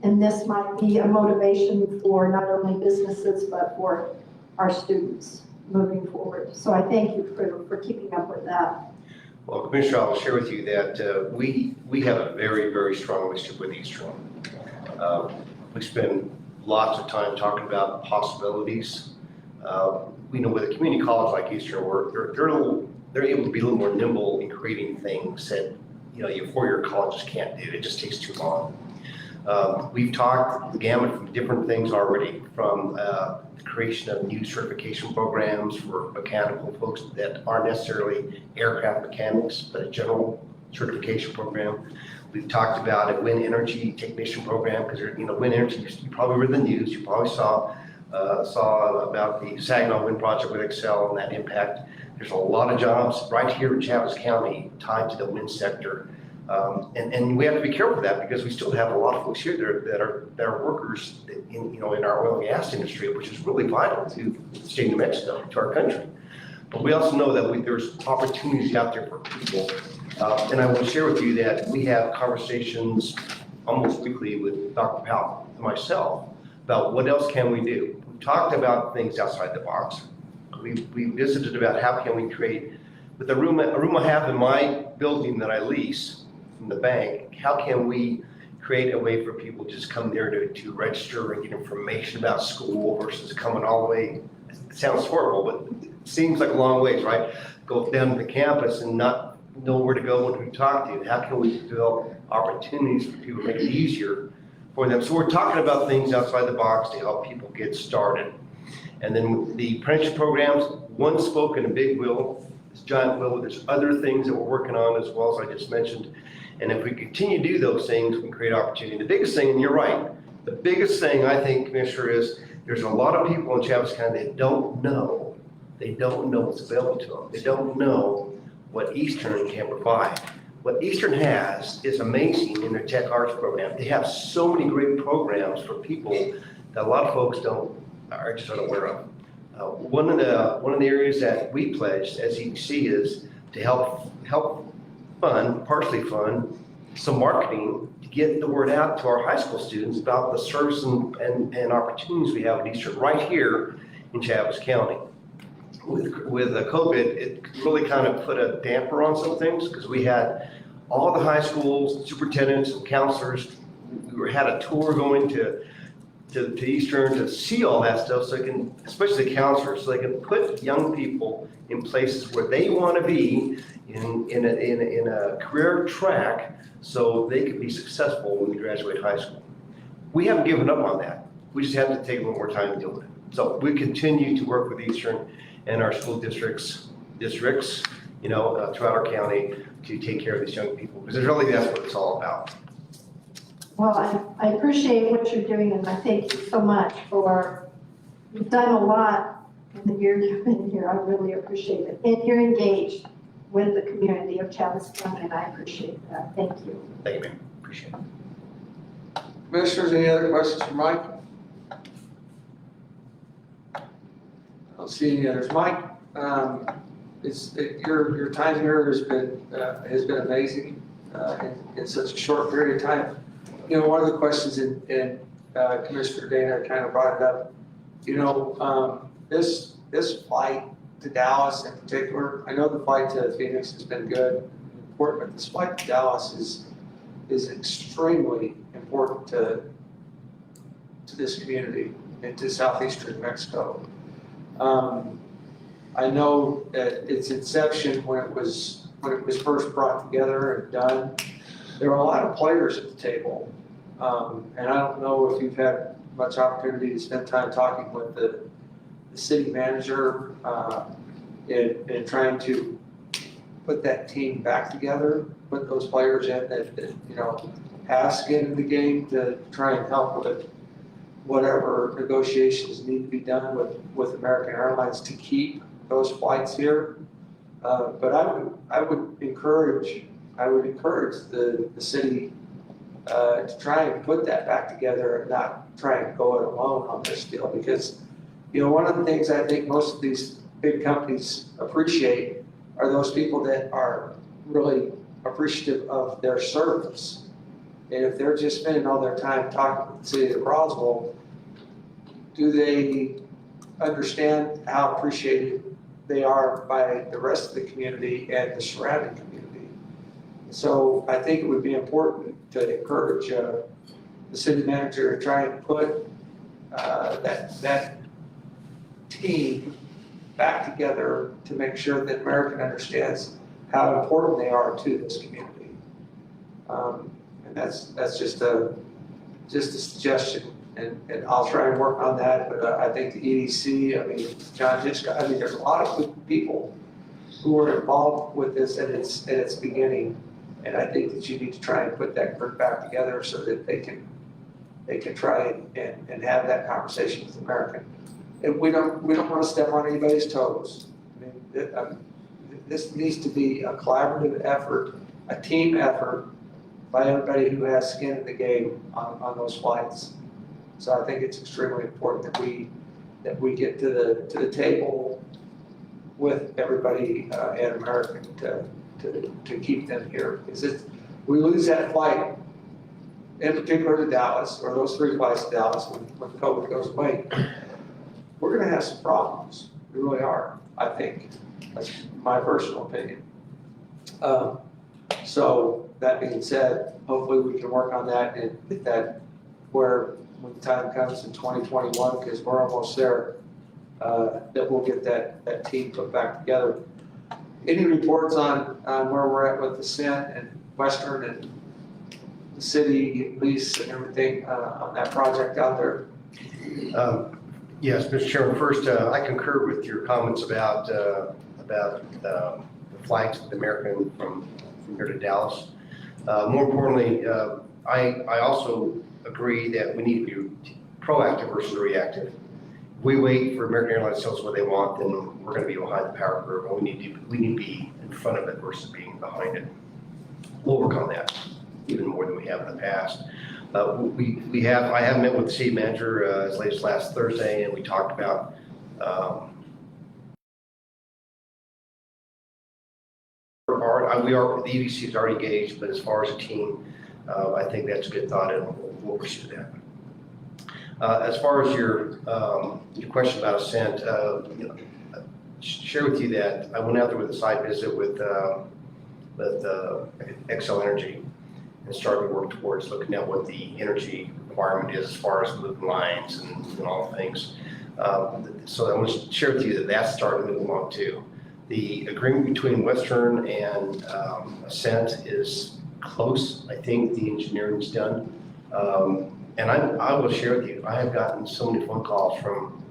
Speaker 2: And this might be a motivation for not only businesses, but for our students moving forward. So I thank you for keeping up with that.
Speaker 10: Well, Commissioner, I'll share with you that we have a very, very strong relationship with Eastern. We spend lots of time talking about possibilities. We know with a community college like Eastern, they're able to be a little more nimble in creating things that your four-year colleges can't do. It just takes too long. We've talked the gamut from different things already, from the creation of new certification programs for mechanical folks that aren't necessarily aircraft mechanics, but a general certification program. We've talked about a wind energy technician program, because wind energy, you probably read the news, you probably saw about the Saginaw Wind Project with Excel and that impact. There's a lot of jobs right here in Chaves County tied to the wind sector. And we have to be careful of that, because we still have a lot of folks here that are workers in our oil and gas industry, which is really vital to the state of New Mexico, to our country. But we also know that there's opportunities out there for people. And I will share with you that we have conversations almost weekly with Dr. Powell and myself about what else can we do. We talked about things outside the box. We visited about how can we create, with a room I have in my building that I lease from the bank, how can we create a way for people to just come there to register and get information about school versus coming all the way, it sounds horrible, but it seems like a long ways, right? Go down to the campus and not know where to go when we talk to you. How can we develop opportunities for people to make it easier for them. So we're talking about things outside the box to help people get started. And then the apprenticeship programs, one spoke in a big wheel, this giant wheel. There's other things that we're working on as well, as I just mentioned. And if we continue to do those things, we can create opportunity. The biggest thing, and you're right, the biggest thing I think, Commissioner, is there's a lot of people in Chaves County that don't know what's available to them. They don't know what Eastern can provide. What Eastern has is amazing in their Tech Arts program. They have so many great programs for people that a lot of folks are just unaware of. One of the areas that we pledged as EDC is to help partially fund some marketing to get the word out to our high school students about the service and opportunities we have at Eastern right here in Chaves County. With the COVID, it really kind of put a damper on some things because we had all the high schools, superintendents and counselors who had a tour going to Eastern to see all that stuff, so they can, especially the counselors, so they can put young people in places where they want to be in a career track, so they can be successful when they graduate high school. We haven't given up on that. We just have to take a little more time doing it. So we continue to work with Eastern and our school districts, throughout our county to take care of these young people, because really that's what it's all about.
Speaker 2: Well, I appreciate what you're doing, and I thank you so much you've done a lot in the year you've been here. I really appreciate it. And you're engaged with the community of Chaves County, and I appreciate that. Thank you.
Speaker 10: Thank you, ma'am. Appreciate it.
Speaker 1: Commissioners, any other questions for Mike? I don't see any others. Mike, your time here has been amazing in such a short period of time. One of the questions in Commissioner Dana kind of brought it up. This flight to Dallas in particular, I know the flight to Phoenix has been good, important, but this flight to Dallas is extremely important to this community and to southeastern Mexico. I know at its inception, when it was first brought together and done, there were a lot of players at the table. And I don't know if you've had much opportunity to spend time talking with the city manager in trying to put that team back together, put those players in that have skin in the game to try and help with whatever negotiations need to be done with American Airlines to keep those flights here. But I would encourage the city to try and put that back together and not try and go it alone on this deal, because one of the things I think most of these big companies appreciate are those people that are really appreciative of their service. And if they're just spending all their time talking with the city of Roswell, do they understand how appreciated they are by the rest of the community and the surrounding community? So I think it would be important to encourage the city manager to try and put that team back together to make sure that American understands how important they are to this community. And that's just a suggestion, and I'll try and work on that. But I think the EDC, John Hitchcock, there's a lot of people who are involved with this at its beginning. And I think that you need to try and put that group back together so that they can try and have that conversation with American. And we don't want to step on anybody's toes. This needs to be a collaborative effort, a team effort by everybody who has skin in the game on those flights. So I think it's extremely important that we get to the table with everybody at American to keep them here. Because if we lose that flight, in particular to Dallas, or those 3 flights to Dallas when COVID goes away, we're going to have some problems. We really are, I think. That's my personal opinion. So that being said, hopefully we can work on that and get that where when the time comes in 2021, because we're almost there, that we'll get that team put back together. Any reports on where we're at with the Ascent and Western and the city lease and everything on that project out there?
Speaker 10: Yes, Mr. Chairman, first, I concur with your comments about the flights of the American from here to Dallas. More importantly, I also agree that we need to be proactive versus reactive. If we wait for American Airlines to tell us what they want, then we're going to be behind the power curve, and we need to be in front of it versus being behind it. We'll work on that even more than we have in the past. I have met with the city manager as late as last Thursday, and we talked about the EDC is already engaged, but as far as a team, I think that's a good thought, and we'll pursue that. As far as your question about Ascent, share with you that I went out there with a site visit with Xcel Energy and started to work towards looking at what the energy requirement is as far as moving lines and all things. So I want to share with you that that's starting to move along too. The agreement between Western and Ascent is close. I think the engineering's done. And I will share with you, I have gotten so many phone calls from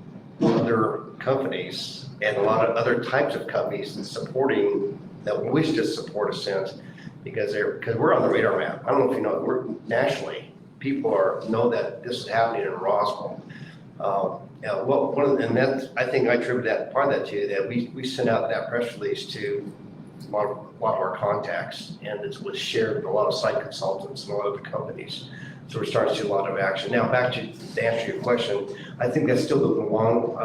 Speaker 10: other companies and a lot of other types of companies that wish to support Ascent because we're on the radar map. I don't know if you know, we're nationally, people know that this is happening in Roswell. I think I attribute that part of that to that we sent out that press release to a lot of our contacts, and it was shared with a lot of site consultants and a lot of the companies. So we're starting to see a lot of action. Now, back to answer your question, I think that's still moving along.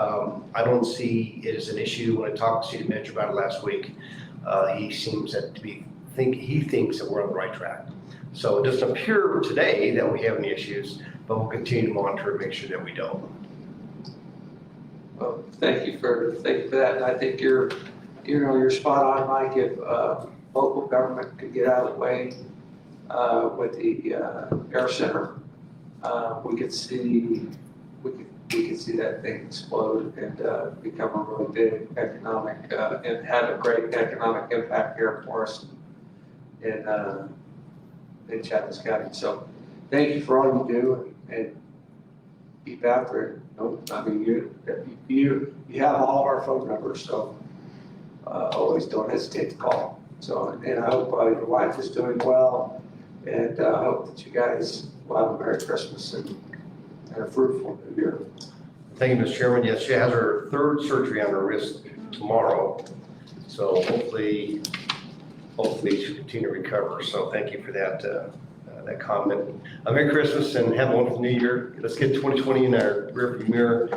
Speaker 10: I don't see it as an issue. When I talked to the city manager about it last week, he seems he thinks that we're on the right track. So it doesn't appear today that we have any issues, but we'll continue to monitor and make sure that we don't.
Speaker 1: Well, thank you for that. And I think you're spot on, Mike. If local government could get out of the way with the air center, we could see that thing explode and become a really big economic and have a great economic impact here for us in Chatham County. So thank you for all you do and keep after it. I mean, you have all of our phone numbers, so always don't hesitate to call. So, and I hope your wife is doing well, and I hope that you guys will have a Merry Christmas and a fruitful New Year.
Speaker 10: Thank you, Mr. Chairman. Yes, she has her third surgery on her wrist tomorrow, so hopefully she'll continue to recover. So thank you for that comment. Merry Christmas and have a wonderful New Year. Let's get 2020 in our rearview mirror.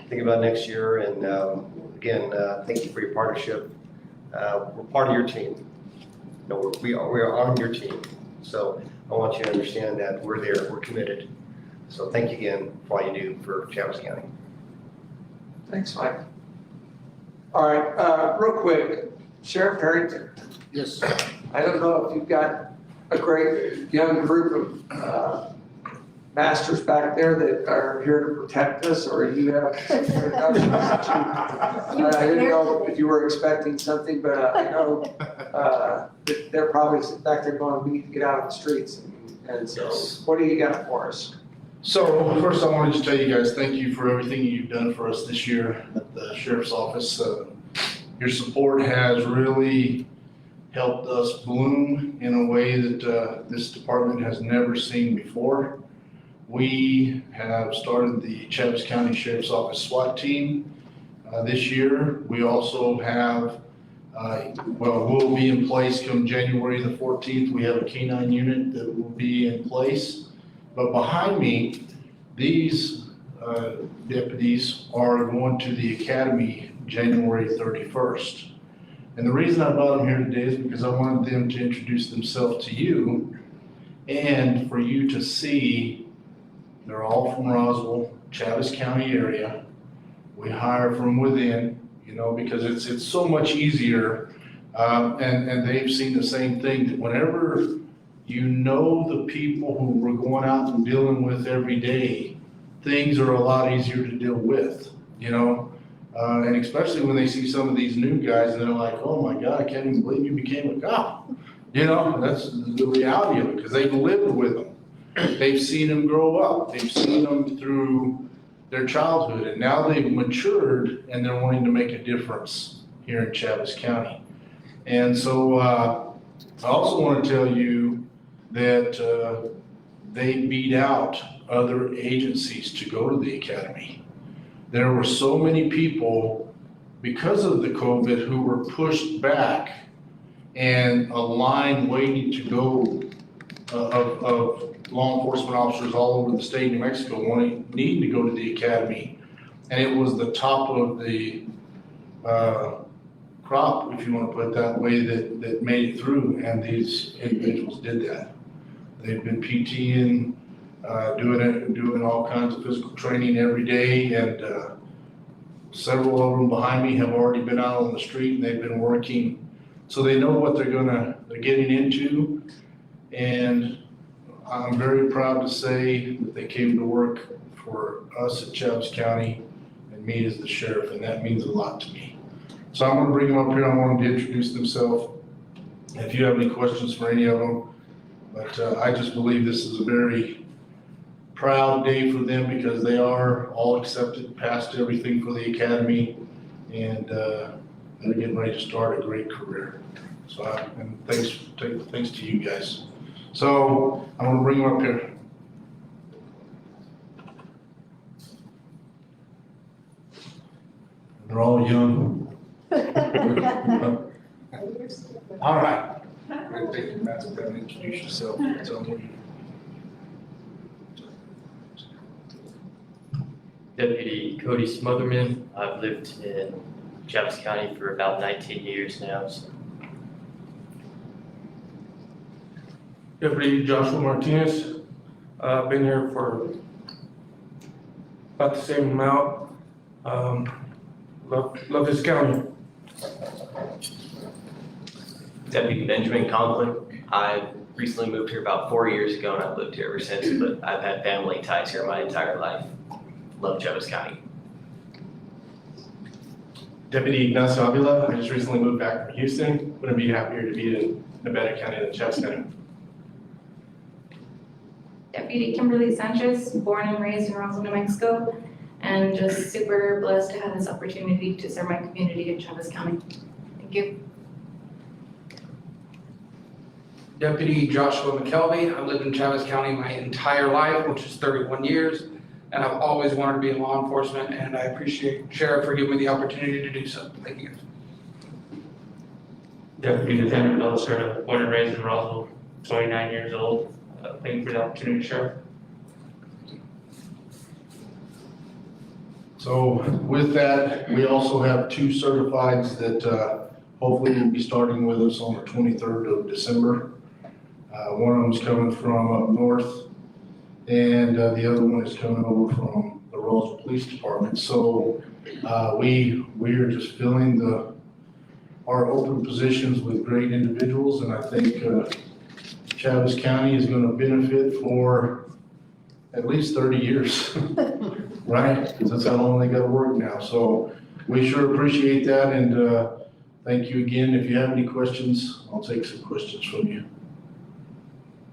Speaker 10: Think about next year, and again, thank you for your partnership. We're part of your team. No, we are on your team. So I want you to understand that we're there. We're committed. So thank you again for all you do for Chatham County.
Speaker 1: Thanks, Mike. All right, real quick, Sheriff Harrington.
Speaker 11: Yes.
Speaker 1: I don't know if you've got a great young group of masters back there that are here to protect us, or you have introductions. I didn't know if you were expecting something, but I know that they're probably back there going, we need to get out on the streets. And so, what do you got for us?
Speaker 11: So first I wanted to tell you guys, thank you for everything you've done for us this year at the Sheriff's Office. Your support has really helped us bloom in a way that this department has never seen before. We have started the Chatham County Sheriff's Office SWAT team this year. We also have, we'll be in place come January the 14th. We have a K-9 unit that will be in place. But behind me, these deputies are going to the academy January 31st. And the reason I brought them here today is because I wanted them to introduce themselves to you and for you to see they're all from Roswell, Chatham County area. We hire from within, because it's so much easier. And they've seen the same thing, that whenever you know the people who we're going out and dealing with every day, things are a lot easier to deal with, and especially when they see some of these new guys and they're like, oh my God, I can't even believe you became a cop. That's the reality of it, because they've lived with them. they've seen them grow up. They've seen them through their childhood, and now they've matured and they're wanting to make a difference here in Chaves County. And so I also want to tell you that they beat out other agencies to go to the academy. There were so many people, because of the COVID, who were pushed back, and a line waiting to go of law enforcement officers all over the state of New Mexico needing to go to the academy. And it was the top of the crop, if you want to put it that way, that made it through, and these individuals did that. They've been PTing, doing all kinds of physical training every day, and several of them behind me have already been out on the street, and they've been working, so they know what they're getting into. And I'm very proud to say that they came to work for us at Chaves County and me as the sheriff, and that means a lot to me. So I'm gonna bring them up here. I want them to introduce themselves, if you have any questions for any of them. But I just believe this is a very proud day for them, because they are all accepted, passed everything for the academy, and they're getting ready to start a great career. So, and thanks to you guys. So I'm gonna bring them up here. They're all young. All right. I'm gonna take your mask down and introduce yourself. Tell them what you
Speaker 12: Deputy Cody Smotherman. I've lived in Chaves County for about 19 years now. So.
Speaker 13: Deputy Joshua Martinez. I've been here for about the same amount. Love this county.
Speaker 12: Deputy Benjamin Conklin. I recently moved here about 4 years ago, and I've lived here ever since, but I've had family ties here my entire life. Love Chaves County.
Speaker 14: Deputy Ignacio Avila. I just recently moved back from Houston. Couldn't be happier to be in Nevada County than Chaves County.
Speaker 7: Deputy Kimberly Sanchez, born and raised in Roswell, New Mexico, and just super blessed to have this opportunity to serve my community in Chaves County. Thank you.
Speaker 13: Deputy Joshua McKelvey. I've lived in Chaves County my entire life, which is 31 years, and I've always wanted to be in law enforcement, and I appreciate Sheriff for giving me the opportunity to do so. Thank you.
Speaker 15: Deputy Lieutenant Belisarda, born and raised in Roswell, 29 years old. Thank you for the opportunity, Sheriff.
Speaker 11: So with that, we also have two certifieds that hopefully will be starting with us on the 23rd of December. One of them is coming from up north, and the other one is coming over from the Roswell Police Department. So we are just filling our open positions with great individuals, and I think Chaves County is going to benefit for at least 30 years, right? Because that's how long they got to work now. So we sure appreciate that, and thank you again. If you have any questions, I'll take some questions from you.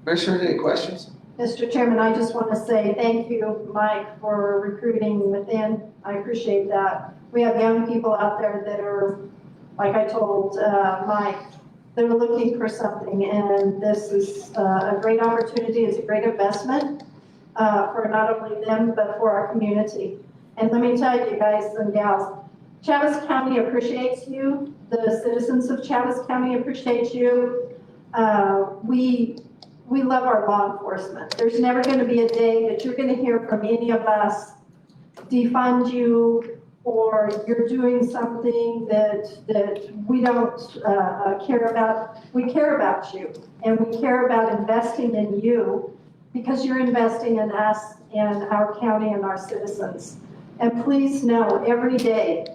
Speaker 1: Commissioner, any questions?
Speaker 2: Mr. Chairman, I just want to say thank you, Mike, for recruiting within. I appreciate that. We have young people out there that are, like I told Mike, they're looking for something, and this is a great opportunity. It's a great investment for not only them, but for our community. And let me tell you guys and gals, Chaves County appreciates you. The citizens of Chaves County appreciate you. We love our law enforcement. There's never going to be a day that you're going to hear from any of us defund you, or you're doing something that we don't care about. We care about you, and we care about investing in you, because you're investing in us and our county and our citizens. And please know, every day,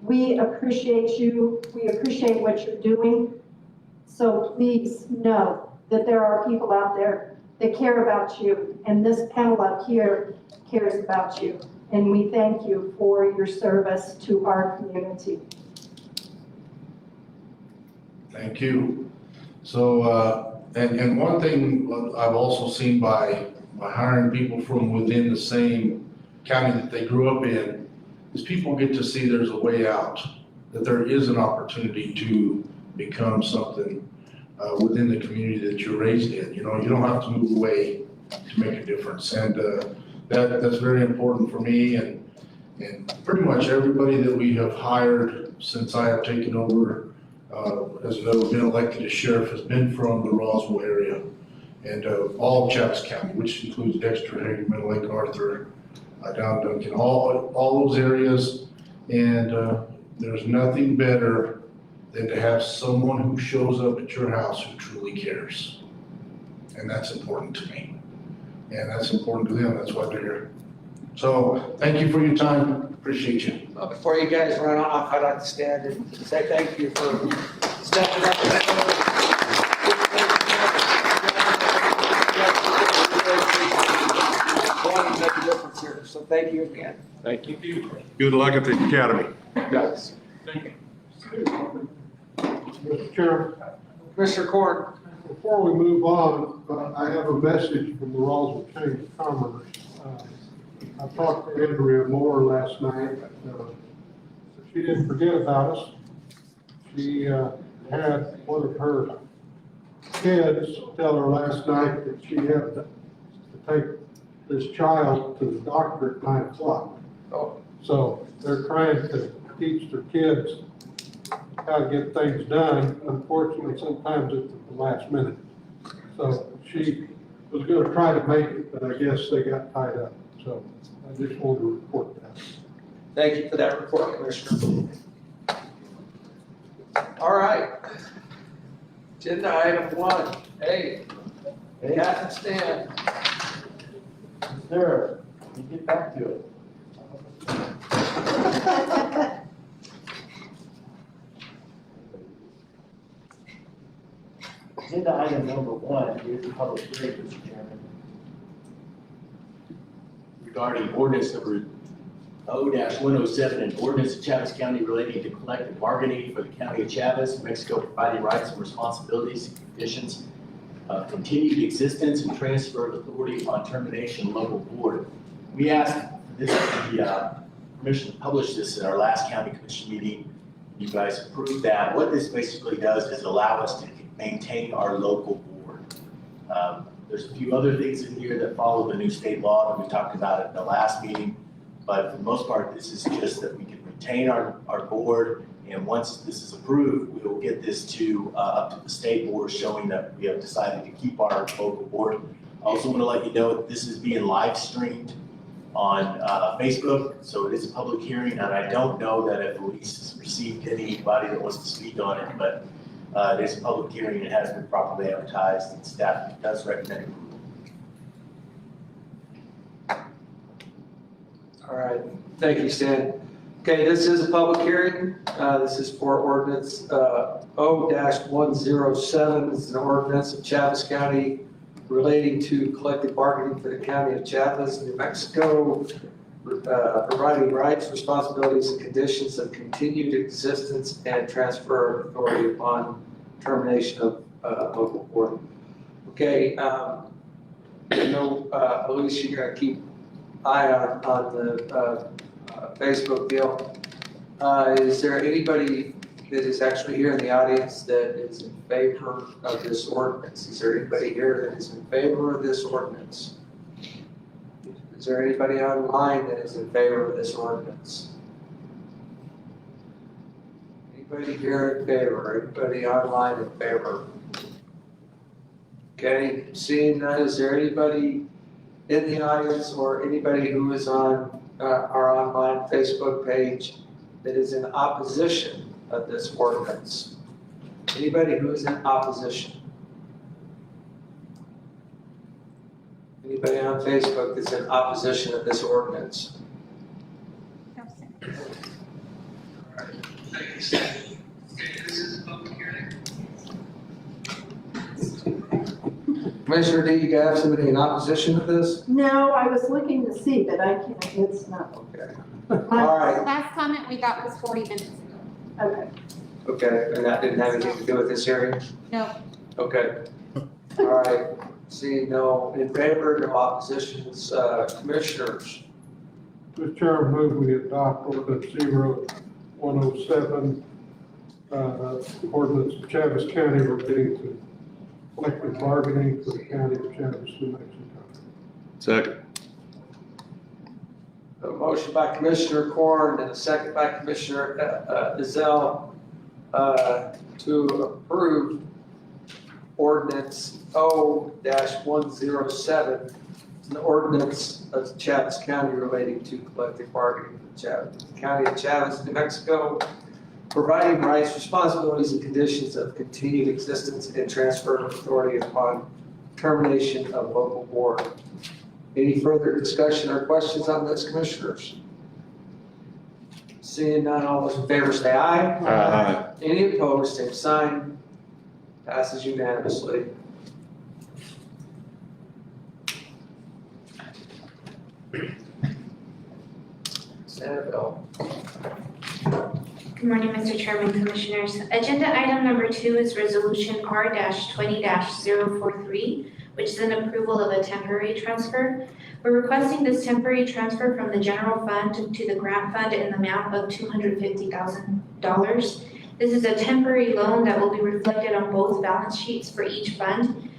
Speaker 2: we appreciate you. We appreciate what you're doing. So please know that there are people out there that care about you, and this panel up here cares about you. And we thank you for your service to our community.
Speaker 11: Thank you. So And one thing I've also seen by hiring people from within the same county that they grew up in, is people get to see there's a way out, that there is an opportunity to become something within the community that you're raised in. You know, you don't have to move away to make a difference. And that's very important for me and pretty much everybody that we have hired since I have taken over has been elected as sheriff has been from the Roswell area and all of Chaves County, which includes Dexter, Hagerman, Lake Arthur, down Duncan, all those areas. And there's nothing better than to have someone who shows up at your house who truly cares. And that's important to me. And that's important to them. That's why they're here. So thank you for your time. Appreciate you.
Speaker 1: Well, before you guys run off, I'd like to stand and say thank you for stepping up. Going to make a difference here, so thank you again.
Speaker 5: Thank you. Good luck at the academy.
Speaker 1: Guys.
Speaker 4: Mr. Chairman,
Speaker 1: Commissioner Corn.
Speaker 4: before we move on, I have a message from the Roswell Chamber of Commerce. I talked to Andrea Moore last night. She didn't forget about us. She had one of her kids tell her last night that she had to take this child to the doctor at 9 o'clock.
Speaker 1: Oh.
Speaker 4: So they're trying to teach their kids how to get things done. Unfortunately, sometimes it's at the last minute. So she was gonna try to make it, but I guess they got tied up. So I just wanted to report that.
Speaker 1: Thank you for that report, Commissioner. All right. Agenda item 1A, Captain Stan.
Speaker 6: There, you get back to it. Agenda item number 1 is the public hearing, Mr. Chairman.
Speaker 8: Regarding ordinance number O-107, an ordinance of Chaves County relating to collective bargaining for the county of Chaves, Mexico, providing rights and responsibilities and conditions of continued existence and transfer of authority upon termination of local board. We asked this, the commission to publish this at our last county commission meeting. You guys approved that. What this basically does is allow us to maintain our local board. There's a few other things in here that follow the new state law that we talked about at the last meeting. But for the most part, this is just that we can retain our board, and once this is approved, we will get this to up to the state board, showing that we have decided to keep our local board. I also want to let you know that this is being live streamed on Facebook, so it is a public hearing, and I don't know that if Elise has received anybody that wants to speak on it, but it is a public hearing, it has been properly advertised, and staff does recommend approval.
Speaker 1: All right, thank you, Stan. Okay, this is a public hearing. This is for ordinance O-107. This is an ordinance of Chaves County relating to collective bargaining for the county of Chaves, New Mexico, providing rights, responsibilities, and conditions of continued existence and transfer of authority upon termination of local board. Okay, I know, Elise, you're gonna keep eye on the Facebook deal. Is there anybody that is actually here in the audience that is in favor of this ordinance? Is there anybody here that is in favor of this ordinance? Is there anybody online that is in favor of this ordinance? Anybody here in favor? Anybody online in favor? Okay, seeing none, is there anybody in the audience or anybody who is on our online Facebook page that is in opposition of this ordinance? Anybody who is in opposition? Anybody on Facebook that's in opposition of this ordinance? Commissioner D, you have somebody in opposition of this?
Speaker 2: No, I was looking to see, but I can't, it's not.
Speaker 1: Okay. All right.
Speaker 16: Last comment we got was 40 minutes ago.
Speaker 2: Okay.
Speaker 1: Okay, and that didn't have anything to do with this hearing?
Speaker 16: No.
Speaker 1: Okay. All right, seeing no in favor, no oppositions, commissioners.
Speaker 4: Mr. Chairman, move we adopt ordinance 0107, ordinance of Chaves County relating to collective bargaining for the county of Chaves, New Mexico.
Speaker 5: Second.
Speaker 1: A motion by Commissioner Corn and a second by Commissioner Ezell to approve ordinance O-107, an ordinance of Chaves County relating to collective bargaining for the County of Chaves, New Mexico, providing rights, responsibilities, and conditions of continued existence and transfer of authority upon termination of local board. Any further discussion or questions on this, commissioners? Seeing none, all those in favor say aye.
Speaker 5: Aye.
Speaker 1: Any opposed, same sign. Passes unanimously. Sanibel.
Speaker 7: Good morning, Mr. Chairman, Commissioners. Agenda item number 2 is Resolution R-20-043, which is an approval of a temporary transfer. We're requesting this temporary transfer from the general fund to the grant fund in the amount of $250,000. This is a temporary loan that will be reflected on both balance sheets for each fund.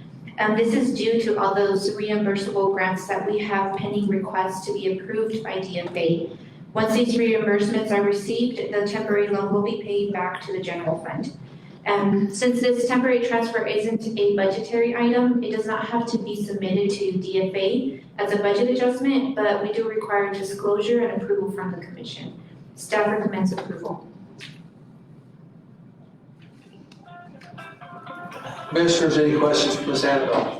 Speaker 7: This is due to all those reimbursable grants that we have pending requests to be approved by DFA. Once these reimbursements are received, the temporary loan will be paid back to the general fund. Since this temporary transfer isn't a budgetary item, it does not have to be submitted to DFA as a budget adjustment, but we do require disclosure and approval from the commission. Staff recommends approval.
Speaker 1: Commissioners, any questions for Ms. Sanibel?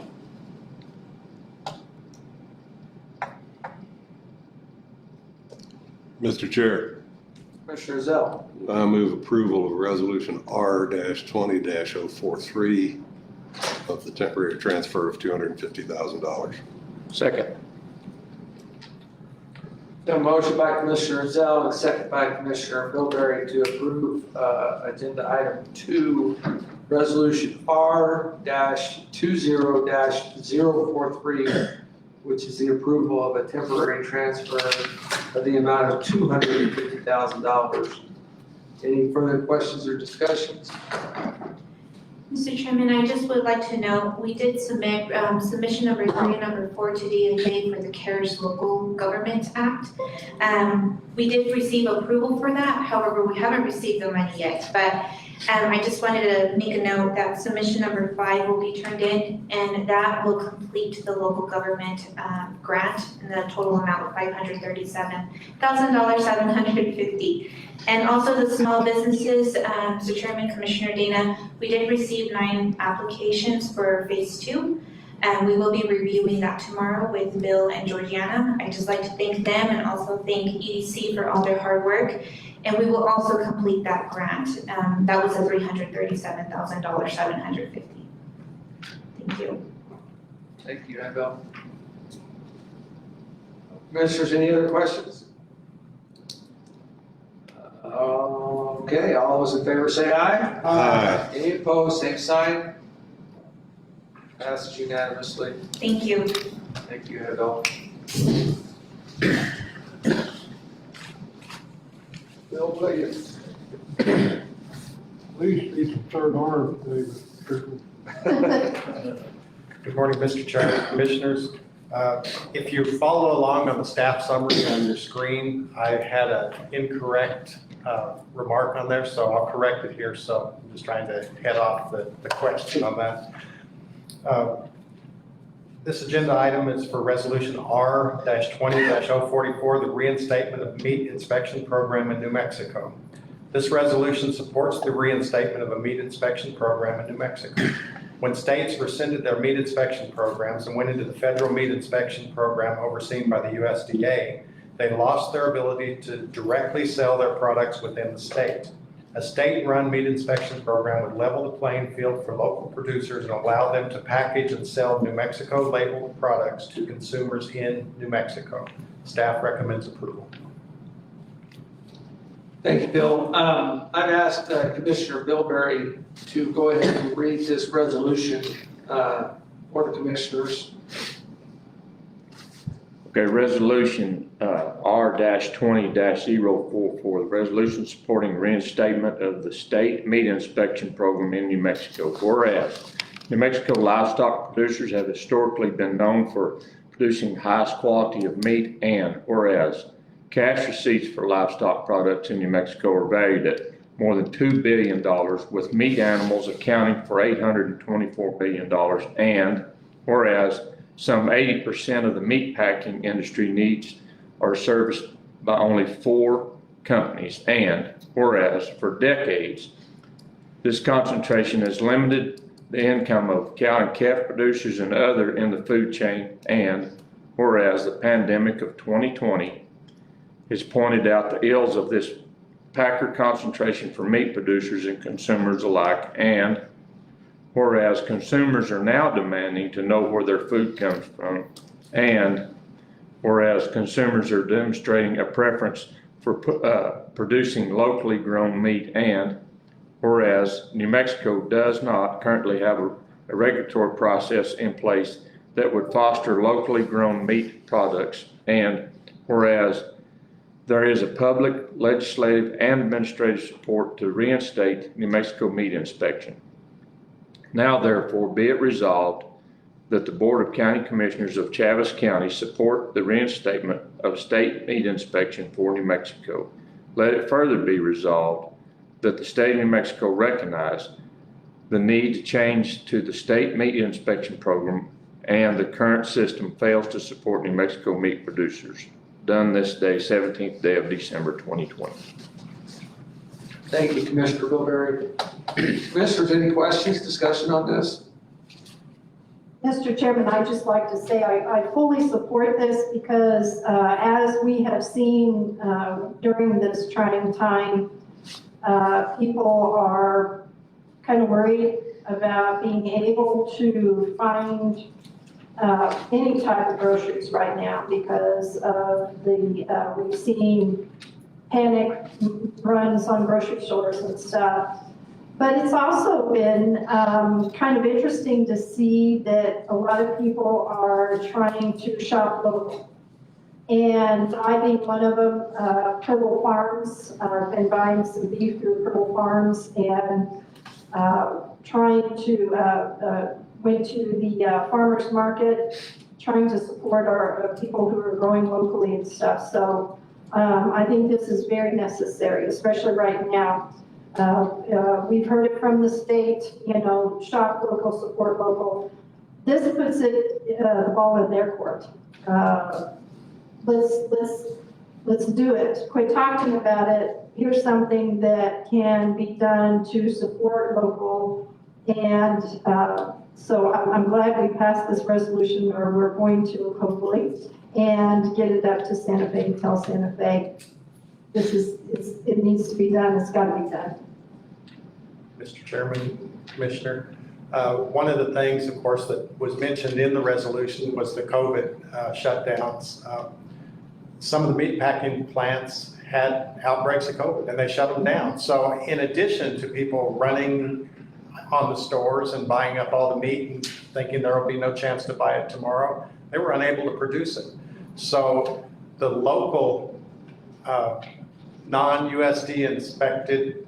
Speaker 5: Mr. Chair,
Speaker 1: Commissioner Zell.
Speaker 5: I move approval of resolution R-20-043 of the temporary transfer of $250,000.
Speaker 10: Second.
Speaker 1: A motion by Commissioner Zell and a second by Commissioner Bilberry to approve agenda item 2, resolution R-20-043, which is the approval of a temporary transfer of the amount of $250,000. Any further questions or discussions?
Speaker 7: Mr. Chairman, I just would like to note, we did submit submission number 3 and number 4 to DFA for the CARES Local Government Act. We did receive approval for that, however, we haven't received the money yet. But I just wanted to make a note that submission number 5 will be turned in, and that will complete the local government grant in the total amount of $537,750. And also the small businesses, Mr. Chairman, Commissioner Dana, we did receive 9 applications for phase 2. And we will be reviewing that tomorrow with Bill and Georgiana. I'd just like to thank them and also thank EDC for all their hard work. And we will also complete that grant. That was a $337,750. Thank you.
Speaker 1: Thank you, Annabelle. Commissioners, any other questions? Okay, all those in favor say aye.
Speaker 5: Aye.
Speaker 1: Any opposed, same sign. Passes unanimously.
Speaker 7: Thank you.
Speaker 1: Thank you, Annabelle. Bill, please.
Speaker 4: At least need some third arm, David.
Speaker 17: Good morning, Mr. Chairman, Commissioners. If you follow along on the staff summary on your screen, I had an incorrect remark on there, so I'll correct it here. So I'm just trying to head off the question on that. This agenda item is for resolution R-20-044, the reinstatement of meat inspection program in New Mexico. This resolution supports the reinstatement of a meat inspection program in New Mexico. When states rescinded their meat inspection programs and went into the federal meat inspection program overseen by the USDA, they lost their ability to directly sell their products within the state. A state-run meat inspection program would level the playing field for local producers and allow them to package and sell New Mexico labeled products to consumers in New Mexico. Staff recommends approval.
Speaker 1: Thank you, Bill. I've asked Commissioner Bilberry to go ahead and read this resolution Board of Commissioners.
Speaker 18: Okay, resolution R-20-044, the resolution supporting reinstatement of the state meat inspection program in New Mexico. Whereas New Mexico livestock producers have historically been known for producing highest quality of meat, and whereas cash receipts for livestock products in New Mexico are valued at more than $2 billion, with meat animals accounting for $824 billion, and whereas some 80% of the meat packing industry needs are serviced by only 4 companies, and whereas for decades, this concentration has limited the income of cow and calf producers and other in the food chain, and whereas the pandemic of 2020 has pointed out the ills of this packer concentration for meat producers and consumers alike, and whereas consumers are now demanding to know where their food comes from, and whereas consumers are demonstrating a preference for producing locally grown meat, and whereas New Mexico does not currently have a regulatory process in place that would foster locally grown meat products, and whereas there is a public, legislative, and administrative support to reinstate New Mexico meat inspection. Now therefore be it resolved that the Board of County Commissioners of Chaves County support the reinstatement of state meat inspection for New Mexico. Let it further be resolved that the state of New Mexico recognize the need to change to the state meat inspection program, and the current system fails to support New Mexico meat producers. Done this day, 17th day of December 2020.
Speaker 1: Thank you, Commissioner Bilberry. Commissioners, any questions, discussion on this?
Speaker 2: Mr. Chairman, I'd just like to say I fully support this because as we have seen during this trying time, people are kind of worried about being able to find any type of groceries right now because of we've seen panic runs on grocery stores and stuff. But it's also been kind of interesting to see that a lot of people are trying to shop local. And I think one of them, Purple Farms, I've been buying some beef through Purple Farms and went to the farmer's market, trying to support our people who are growing locally and stuff. So I think this is very necessary, especially right now. We've heard it from the state, shop local, support local. This puts the ball in their court. Let's do it. Quit talking about it. Here's something that can be done to support local. And so I'm glad we passed this resolution, or we're going to hopefully, and get it up to Santa Fe and tell Santa Fe it needs to be done. It's got to be done.
Speaker 17: Mr. Chairman, Commissioner, one of the things, of course, that was mentioned in the resolution was the COVID shutdowns. Some of the meat packing plants had outbreaks of COVID and they shut them down. So in addition to people running on the stores and buying up all the meat and thinking there will be no chance to buy it tomorrow, they were unable to produce it. So the local non-USD inspected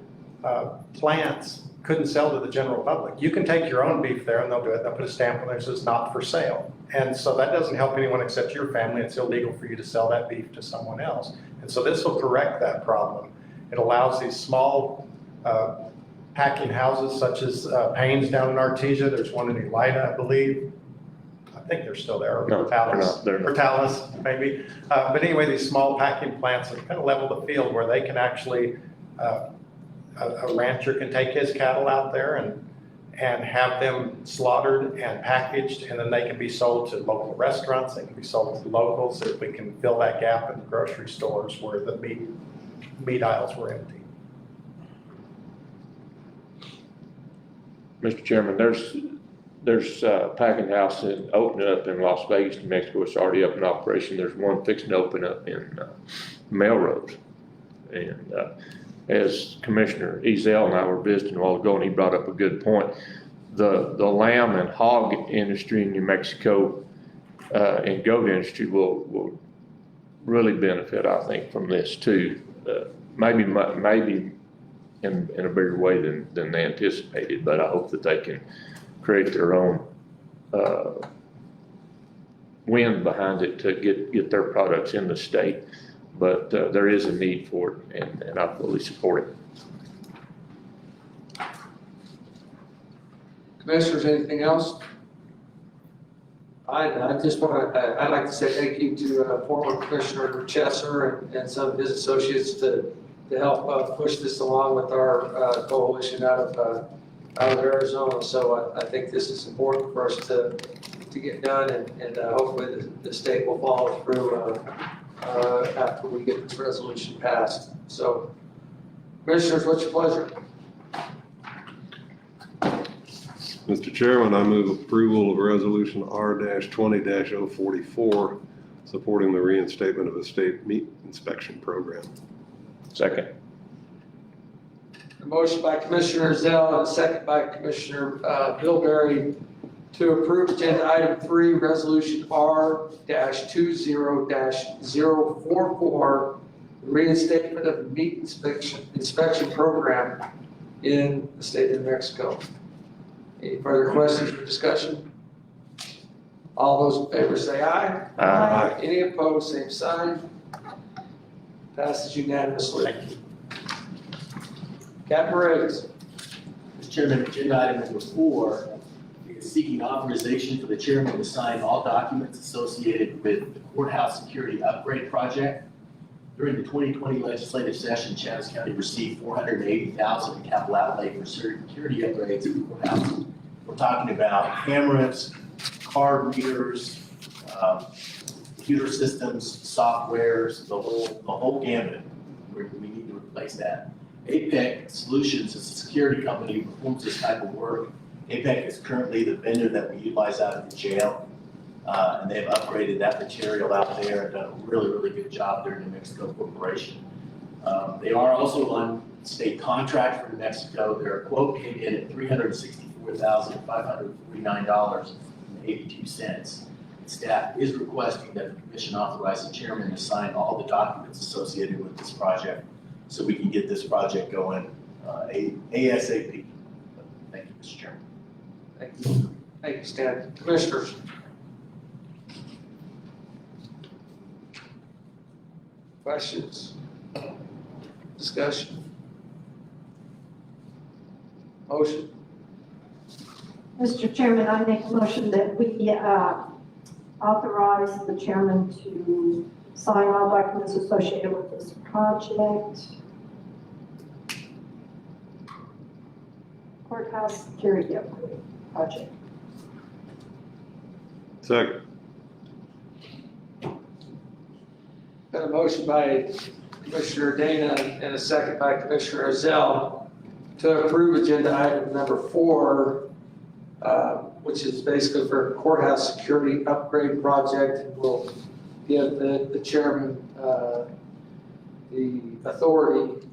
Speaker 17: plants couldn't sell to the general public. You can take your own beef there and they'll do it. They'll put a stamp on there that says not for sale. And so that doesn't help anyone except your family. It's illegal for you to sell that beef to someone else. And so this will correct that problem. It allows these small packing houses such as Payne's down in Artesia. There's one in Elida, I believe. I think they're still there.
Speaker 18: No,
Speaker 17: or Talis, maybe. But anyway, these small packing plants have kind of leveled the field where they can actually, a rancher can take his cattle out there and have them slaughtered and packaged, and then they can be sold to local restaurants. They can be sold to locals, if we can fill that gap in the grocery stores where the meat aisles were empty.
Speaker 18: Mr. Chairman, there's a packing house that opened up in Las Vegas, New Mexico. It's already up in operation. There's one fixing to open up in Melrose. And as Commissioner Ezell and I were visiting a while ago, and he brought up a good point. the lamb and hog industry in New Mexico, and goat industry will really benefit, I think, from this too. Maybe in a bigger way than they anticipated, but I hope that they can create their own wind behind it to get their products in the state. But there is a need for it, and I fully support it.
Speaker 1: Commissioners, anything else? I just want to, I'd like to say thank you to former Commissioner Chesser and some of his associates to help push this along with our coalition out of Arizona. So I think this is important for us to get done, and hopefully the state will follow through after we get this resolution passed. So, Commissioners, what's your pleasure?
Speaker 5: Mr. Chairman, I move approval of Resolution R-20-044, supporting the reinstatement of a state meat inspection program.
Speaker 18: Second.
Speaker 1: A motion by Commissioner Zell and a second by Commissioner Bilberry to approve agenda item 3, resolution R-20-044, reinstatement of the meat inspection program in the state of New Mexico. Any further questions or discussion? All those in favor say aye.
Speaker 18: Aye.
Speaker 1: Any opposed, same sign. Passes unanimously. Captain Riggs.
Speaker 8: Mr. Chairman, agenda item number 4 is seeking authorization for the chairman to sign all documents associated with the courthouse security upgrade project. During the 2020 legislative session, Chaves County received $480,000 in capital outlay for security upgrades at the courthouse. We're talking about cameras, card readers, computer systems, softwares, the whole gamut. We need to replace that. APEC Solutions is a security company who performs this type of work. APEC is currently the vendor that we utilize out of the jail. And they've upgraded that material out there and done a really, really good job there in New Mexico Corporation. They are also on state contract for New Mexico. Their quote came in at $364,549.82. Staff is requesting that the commission authorize the chairman to sign all the documents associated with this project so we can get this project going ASAP. Thank you, Mr. Chairman.
Speaker 1: Thank you. Thank you, Stan. Commissioners. Questions? Discussion? Motion?
Speaker 2: Mr. Chairman, I make a motion that we authorize the chairman to sign all documents associated with this project. Courthouse security upgrade project.
Speaker 5: Second.
Speaker 1: Got a motion by Commissioner Dana and a second by Commissioner Zell to approve agenda item number 4, which is basically for courthouse security upgrade project. We'll give the chairman the authority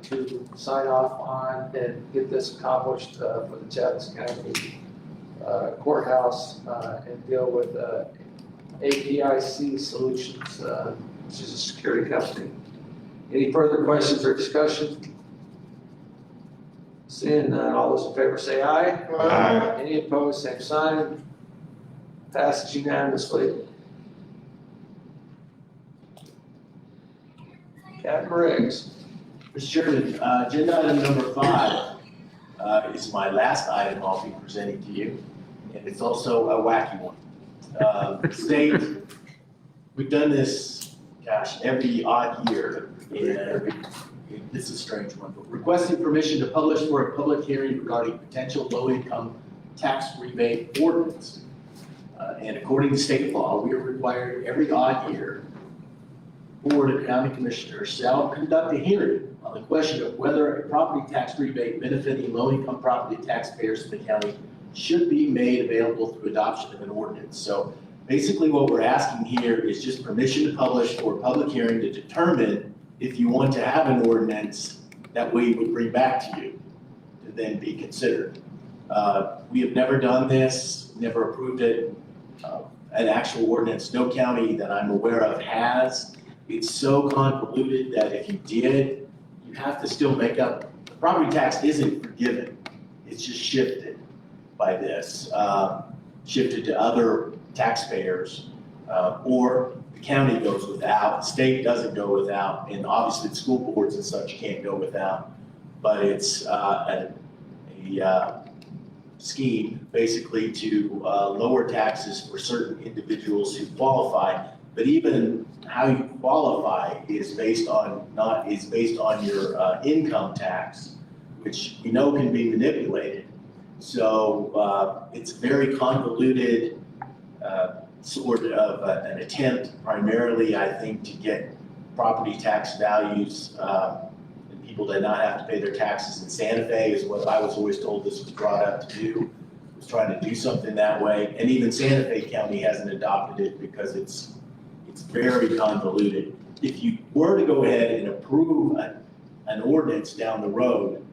Speaker 1: to sign off on and get this accomplished for the Chaves County courthouse and deal with APIC Solutions, which is a security company. Any further questions or discussion? Seeing none, all those in favor say aye.
Speaker 18: Aye.
Speaker 1: Any opposed, same sign. Passes unanimously. Captain Riggs.
Speaker 8: Mr. Chairman, agenda item number 5 is my last item I'll be presenting to you, and it's also a wacky one. State, we've done this, gosh, every odd year, and this is a strange one, but requesting permission to publish for a public hearing regarding potential low-income tax rebate ordinance. And according to state law, we are required every odd year, Board of County Commissioners shall conduct a hearing on the question of whether a property tax rebate benefiting low-income property taxpayers in the county should be made available through adoption of an ordinance. So basically what we're asking here is just permission to publish for a public hearing to determine if you want to have an ordinance that we would bring back to you to then be considered. We have never done this, never approved it. An actual ordinance, no county that I'm aware of has. It's so convoluted that if you did, you have to still make up, the property tax isn't forgiven. It's just shifted by this, shifted to other taxpayers, or the county goes without, the state doesn't go without, and obviously the school boards and such can't go without. But it's a scheme basically to lower taxes for certain individuals who qualify. But even how you qualify is based on your income tax, which we know can be manipulated. So it's very convoluted, sort of an attempt primarily, I think, to get property tax values and people to not have to pay their taxes in Santa Fe is what I was always told this was brought up to do. Was trying to do something that way, and even Santa Fe County hasn't adopted it because it's very convoluted. If you were to go ahead and approve an ordinance down the road,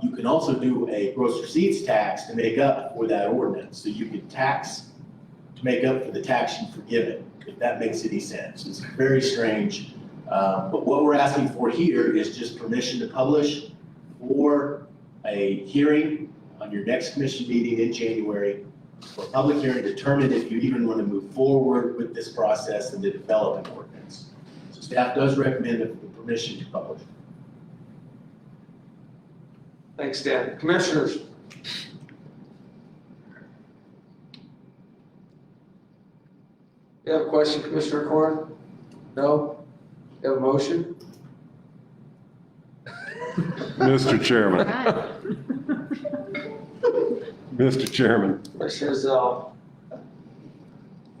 Speaker 8: you can also do a gross receipts tax to make up for that ordinance. So you could tax to make up for the tax you've forgiven, if that makes any sense. It's very strange. But what we're asking for here is just permission to publish or a hearing on your next commission meeting in January for a public hearing to determine if you even want to move forward with this process and to develop an ordinance. So staff does recommend the permission to publish.
Speaker 1: Thanks, Dan. Commissioners? You have a question, Commissioner Corn? No? You have a motion?
Speaker 5: Mr. Chairman. Mr. Chairman,
Speaker 1: Commissioner Zell?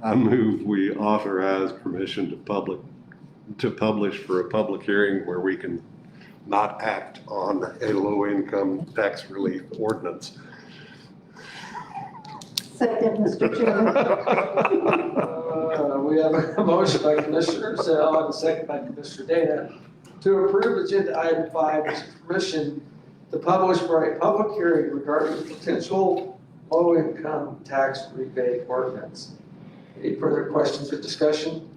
Speaker 5: I move we authorize permission to publish for a public hearing where we can not act on a low-income tax relief ordinance.
Speaker 2: Second, Mr. Chairman.
Speaker 1: We have a motion by Commissioner Zell and a second by Commissioner Dana to approve agenda item 5, which is permission to publish for a public hearing regarding potential low-income tax rebate ordinance. Any further questions or discussion?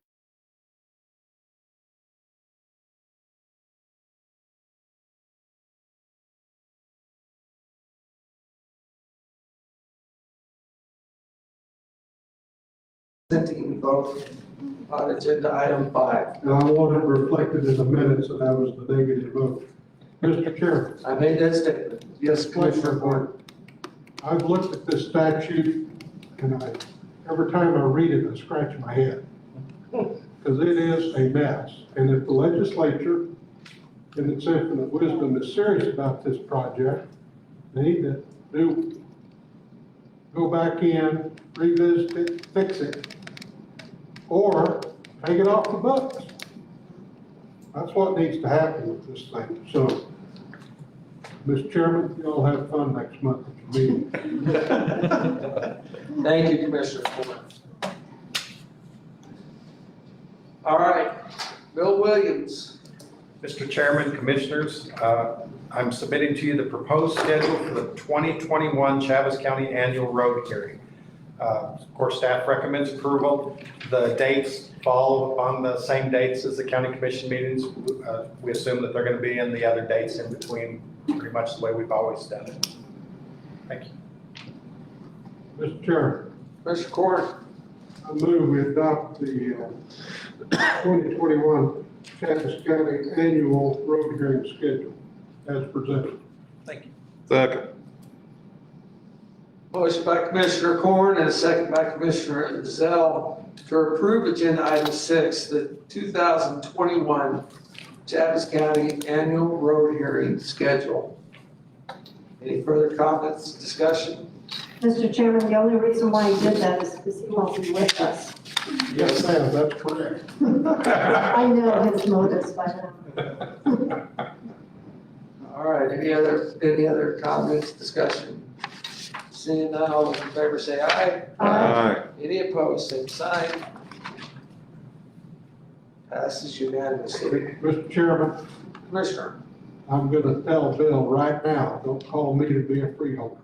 Speaker 1: Presenting vote on agenda item 5.
Speaker 4: And I want it reflected in the minutes that was the negative vote. Mr. Chairman.
Speaker 1: I made that statement. Yes, Commissioner Gordon.
Speaker 4: I've looked at this statute and every time I read it, I scratch my head. Because it is a mess. And if the legislature, in its infinite wisdom, is serious about this project, they need to go back in, revisit it, fix it, or take it off the books. That's what needs to happen with this thing. So, Mr. Chairman, you all have fun next month at your meeting.
Speaker 1: Thank you, Commissioner Ford. All right, Bill Williams.
Speaker 17: Mr. Chairman, Commissioners, I'm submitting to you the proposed schedule for the 2021 Chaves County Annual Road Hearing. Of course, staff recommends approval. The dates fall upon the same dates as the county commission meetings. We assume that they're going to be in the other dates in between, pretty much the way we've always done it. Thank you.
Speaker 4: Mr. Chairman.
Speaker 1: Mr. Corn.
Speaker 4: I move we adopt the 2021 Chaves County Annual Road Hearing Schedule as presented.
Speaker 17: Thank you.
Speaker 5: Second.
Speaker 1: Motion by Commissioner Corn and a second by Commissioner Zell to approve agenda item 6, the 2021 Chaves County Annual Road Hearing Schedule. Any further comments, discussion?
Speaker 2: Mr. Chairman, the only reason why he did that is because he won't be with us.
Speaker 4: Yes, ma'am, that's correct.
Speaker 2: I know his motives by now.
Speaker 1: All right, any other comments, discussion? Seeing none, all those in favor say aye.
Speaker 5: Aye.
Speaker 1: Any opposed, same sign. Passes unanimously.
Speaker 4: Mr. Chairman,
Speaker 1: Commissioner.
Speaker 4: I'm gonna tell Bill right now, don't call me to be a freeholder.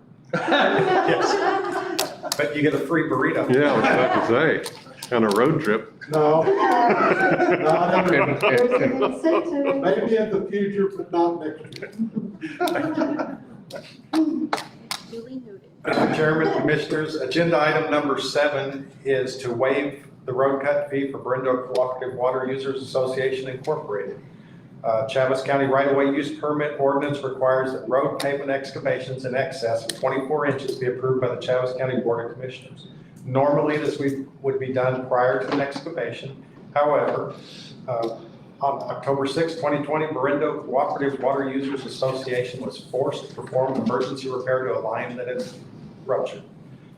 Speaker 17: But you get a free burrito.
Speaker 5: Yeah, I was about to say, on a road trip.
Speaker 4: No. Not ever.
Speaker 2: There's an incentive.
Speaker 4: Maybe in the future, but not next year.
Speaker 16: Duly noted.
Speaker 17: Mr. Chairman, Commissioners, agenda item number 7 is to waive the road cut fee for Brendo Cooperative Water Users Association Incorporated. Chaves County right-of-way use permit ordinance requires that road pavement excavations in excess of 24 inches be approved by the Chaves County Board of Commissioners. Normally, this would be done prior to an excavation. However, on October 6, 2020, Brendo Cooperative Water Users Association was forced to perform emergency repair to a line that had ruptured.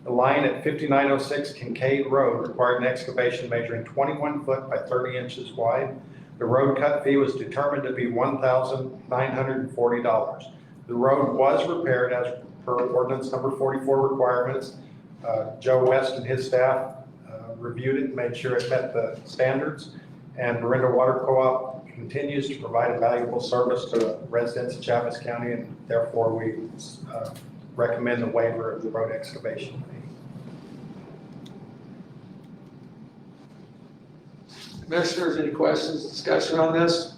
Speaker 17: The line at 5906 Kincaid Road required an excavation measuring 21 foot by 30 inches wide. The road cut fee was determined to be $1,940. The road was repaired as per ordinance number 44 requirements. Joe West and his staff reviewed it and made sure it met the standards. And Brendo Water Co-op continues to provide a valuable service to residents of Chaves County, and therefore we recommend the waiver of the road excavation fee.
Speaker 1: Commissioners, any questions, discussion on this?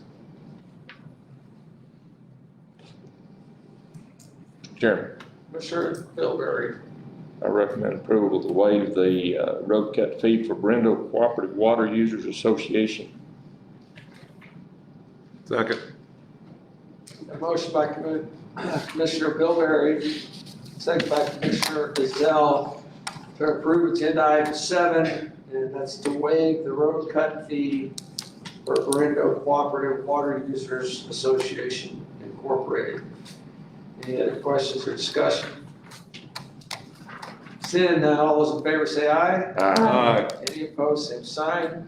Speaker 18: Chairman,
Speaker 1: Commissioner Bilberry.
Speaker 18: I recommend approval to waive the road cut fee for Brendo Cooperative Water Users Association.
Speaker 5: Second.
Speaker 1: A motion by Commissioner Bilberry, second by Commissioner Gazelle to approve agenda item 7, and that's to waive the road cut fee for Brendo Cooperative Water Users Association Incorporated. Any other questions or discussion? Seeing none, all those in favor say aye.
Speaker 5: Aye.
Speaker 1: Any opposed, same sign.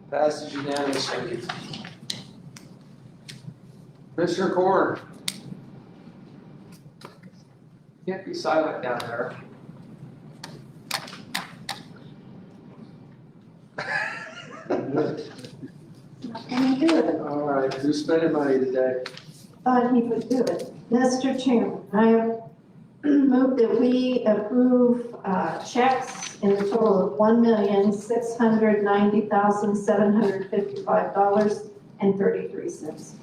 Speaker 1: Passes unanimously. Commissioner Corn. Can't be silent down there.
Speaker 2: Nothing to it.
Speaker 1: All right, who's spending money today?
Speaker 2: Thought he would do it. Mr. Chairman, I have moved that we approve checks in the total of $1,690,755.33.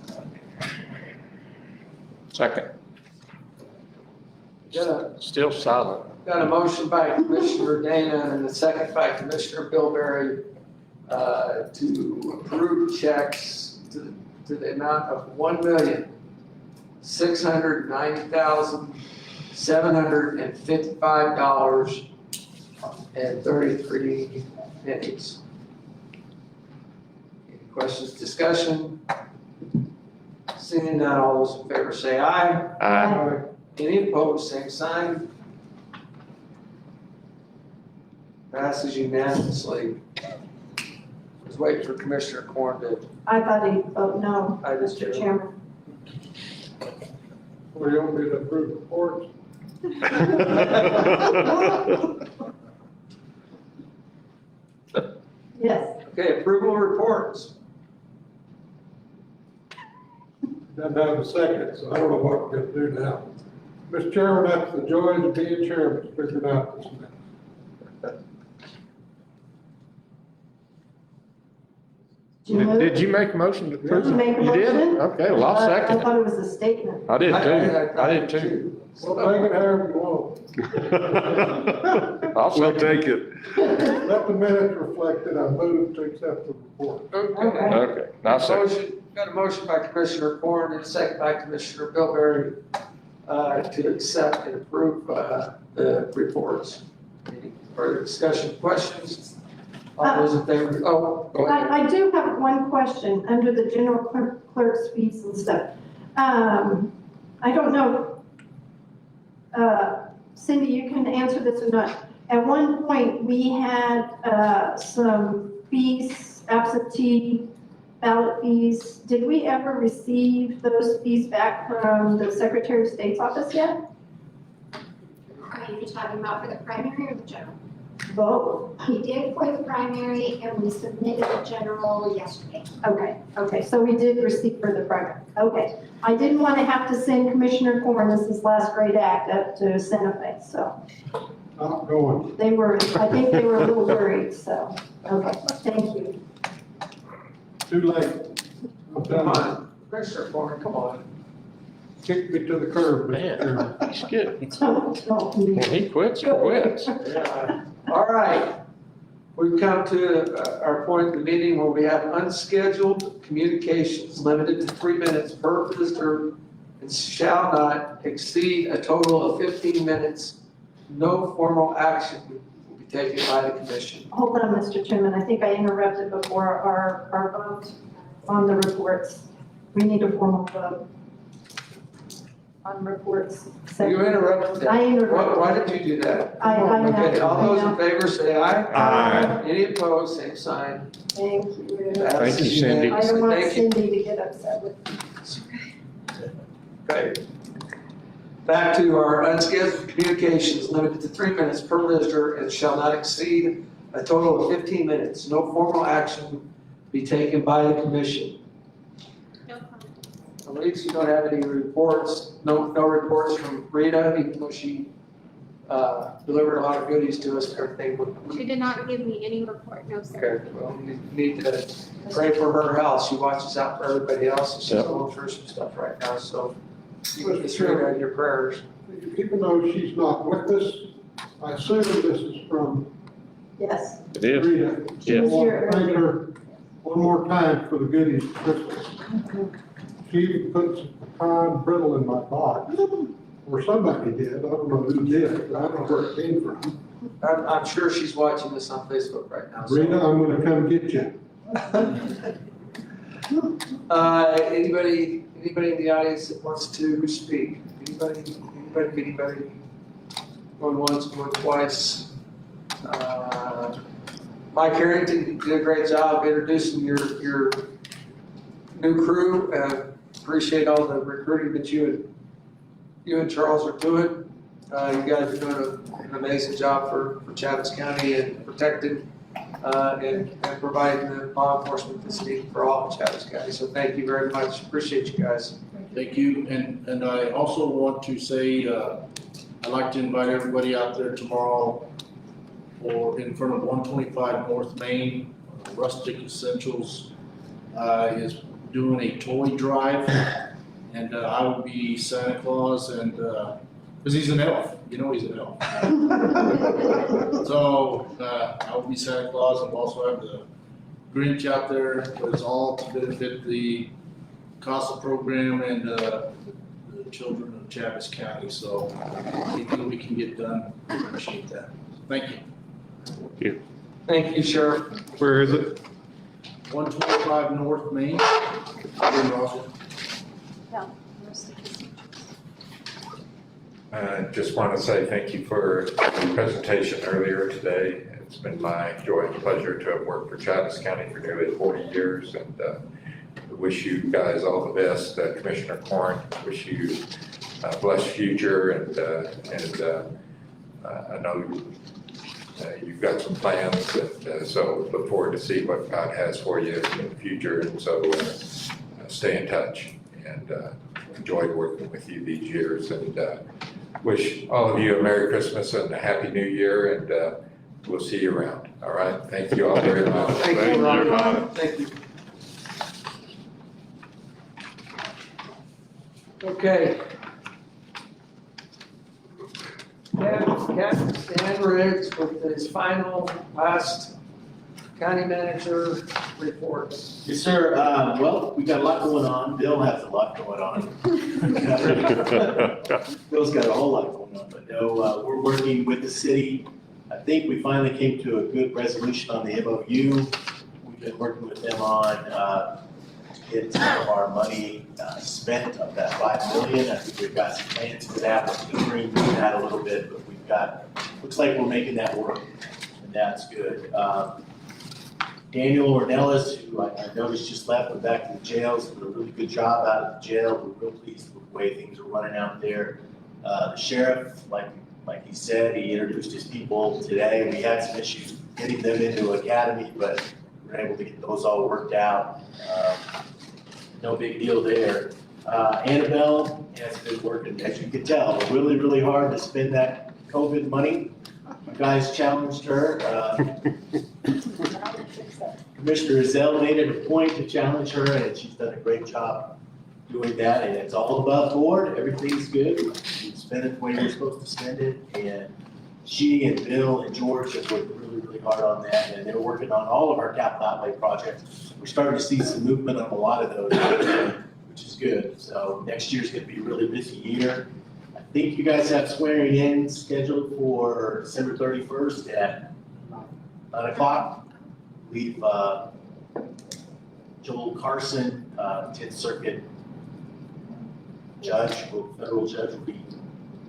Speaker 18: Second. Still silent.
Speaker 1: Got a motion by Commissioner Dana and a second by Commissioner Bilberry to approve checks to the amount of $1,690,755.33. Any questions, discussion? Seeing none, all those in favor say aye.
Speaker 18: Aye.
Speaker 1: Any opposed, same sign. Passes unanimously. I was waiting for Commissioner Corn to.
Speaker 2: I thought he'd vote no,
Speaker 1: I did
Speaker 2: Mr.
Speaker 1: too.
Speaker 2: Chairman.
Speaker 4: Or you want me to approve reports?
Speaker 2: Yes.
Speaker 1: Okay, approval of reports.
Speaker 4: Doesn't have a second, so I don't know what we're gonna do now. Mr. Chairman, that's the joys of being chairman, figuring out this now.
Speaker 18: Did you make a motion to approve?
Speaker 2: Did you make a
Speaker 18: You did?
Speaker 2: motion?
Speaker 18: Okay, well, I'll
Speaker 2: I
Speaker 18: second.
Speaker 2: thought it was a statement.
Speaker 18: I did too. I did too.
Speaker 4: Well, take it however you want.
Speaker 18: I'll
Speaker 5: We'll
Speaker 18: second.
Speaker 5: take it.
Speaker 4: Let the minutes reflect that I moved to accept the report.
Speaker 1: Okay.
Speaker 18: Okay, now second.
Speaker 1: Got a motion by Commissioner Corn and a second by Commissioner Bilberry to accept and approve the reports. Any further discussion, questions? All those in favor, go ahead.
Speaker 2: I do have one question under the general clerk's fees and stuff. I don't know, Cindy, you can answer this or not. At one point, we had some fees, absentee ballot fees. Did we ever receive those fees back from the Secretary of State's office yet?
Speaker 16: Are you talking about for the primary or the general?
Speaker 2: vote?
Speaker 16: We did for the primary and we submitted a general yesterday.
Speaker 2: Okay, so we did receive for the primary. Okay. I didn't want to have to send Commissioner Corn, this is last great act, up to Santa Fe, so
Speaker 4: Not going.
Speaker 2: I think they were a little worried, so, okay, thank you.
Speaker 4: Too late. I'm
Speaker 1: Come
Speaker 4: done.
Speaker 1: on, Commissioner Corn, come on.
Speaker 4: Kick me to the curb.
Speaker 18: Man, he's good.
Speaker 2: Don't
Speaker 18: When he quits, he quits.
Speaker 1: Yeah. All right. We've come to our point in the meeting where we have unscheduled communications limited to 3 minutes per visitor and shall not exceed a total of 15 minutes. No formal action will be taken by the commission.
Speaker 2: Hold on, Mr. Chairman, I think I interrupted before our vote on the reports. We need a formal vote on reports.
Speaker 1: You interrupted that.
Speaker 2: I interrupted.
Speaker 1: Why did you do that?
Speaker 2: I
Speaker 1: Okay,
Speaker 2: know.
Speaker 1: all those in favor say aye.
Speaker 18: Aye.
Speaker 1: Any opposed, same sign.
Speaker 2: Thank you.
Speaker 18: Thank you, Cindy.
Speaker 2: I don't want
Speaker 1: Thank you.
Speaker 2: Cindy to get upset with me.
Speaker 1: Okay. Back to our unscheduled communications limited to 3 minutes per visitor and shall not exceed a total of 15 minutes. No formal action be taken by the commission.
Speaker 16: No comment.
Speaker 1: Elise, you don't have any reports, no reports from Rita, even though she delivered a lot of goodies to us and everything.
Speaker 16: She did not give me any report, no, sir.
Speaker 1: Okay, well, we need to pray for her health. She watches out for everybody else, and she's
Speaker 18: Yep.
Speaker 1: going through some stuff right now, so you can just read out your prayers.
Speaker 4: Even though she's not with us, I assume this is from
Speaker 2: Yes.
Speaker 18: It is.
Speaker 4: Rita.
Speaker 2: She was
Speaker 4: I want
Speaker 2: here
Speaker 4: to thank
Speaker 2: earlier.
Speaker 4: her one more time for the goodies for Christmas. She even put some pecan brittle in my box, or somebody did, I don't know who did, but I don't know where it came from.
Speaker 1: I'm sure she's watching this on Facebook right now. so-
Speaker 4: Rita, I'm gonna come get you.
Speaker 1: Anybody in the audience that wants to speak? Anybody? Going once, going twice? Mike Harrington, you did a great job introducing your new crew. Appreciate all the recruiting that you and Charles are doing. You guys are doing an amazing job for Chaves County and protecting and providing the law enforcement that's needed for all of Chaves County. So thank you very much. Appreciate you guys.
Speaker 11: Thank you, and I also want to say, I'd like to invite everybody out there tomorrow for, in front of 125 North Main, Rustic Essentials is doing a toy drive, and I will be Santa Claus, and, because he's an elf, you know he's an elf. So, I will be Santa Claus, and we'll also have the Grinch out there, but it's all to benefit the CASA program and the children of Chaves County, so anything we can get done, I appreciate that. Thank you.
Speaker 1: Thank you, Sheriff.
Speaker 5: Where is it?
Speaker 11: 125 North Main, in Roswell.
Speaker 3: Just want to say thank you for the presentation earlier today. It's been my joy and pleasure to have worked for Chaves County for nearly 40 years, and I wish you guys all the best. Commissioner Corn, wish you a blessed future, and I know you've got some plans, and so look forward to see what God has for you in the future, and so stay in touch, and enjoyed working with you these years, and wish all of you a Merry Christmas and a Happy New Year, and we'll see you around. All right, thank you all very much.
Speaker 1: Thank you, Ron. Thank you. Okay. Captain Stan Riggs with his final, last county manager report.
Speaker 8: Yes, sir. Well, we got a lot going on. Bill has a lot going on. Bill's got a whole lot going on, but no, we're working with the city. I think we finally came to a good resolution on the MOU. We've been working with them on get some of our money spent of that $5 million. I think we've got some plans for that. We're tinkering with that a little bit, but we've got, looks like we're making that work, and that's good. Daniel Ornelas, who I noticed just left, went back to the jail, so did a really good job out of the jail. We're real pleased with the way things are running out there. The sheriff, like Like he said, he introduced his people today. We had some issues getting them into academy, but we were able to get those all worked out. No big deal there. Annabelle has been working, as you can tell, really, really hard to spend that COVID money. You guys challenged her. Commissioner Ezell made it a point to challenge her, and she's done a great job doing that, and it's all above board. Everything's good. You spend it the way you're supposed to spend it, and she and Bill and George have worked really, really hard on that, and they're working on all of our capital outlay projects. We're starting to see some movement on a lot of those, which is good. So next year's gonna be a really busy year. I think you guys have swearing in scheduled for December 31st at 9 o'clock. We've, Joel Carson, 10th Circuit judge, federal judge, will be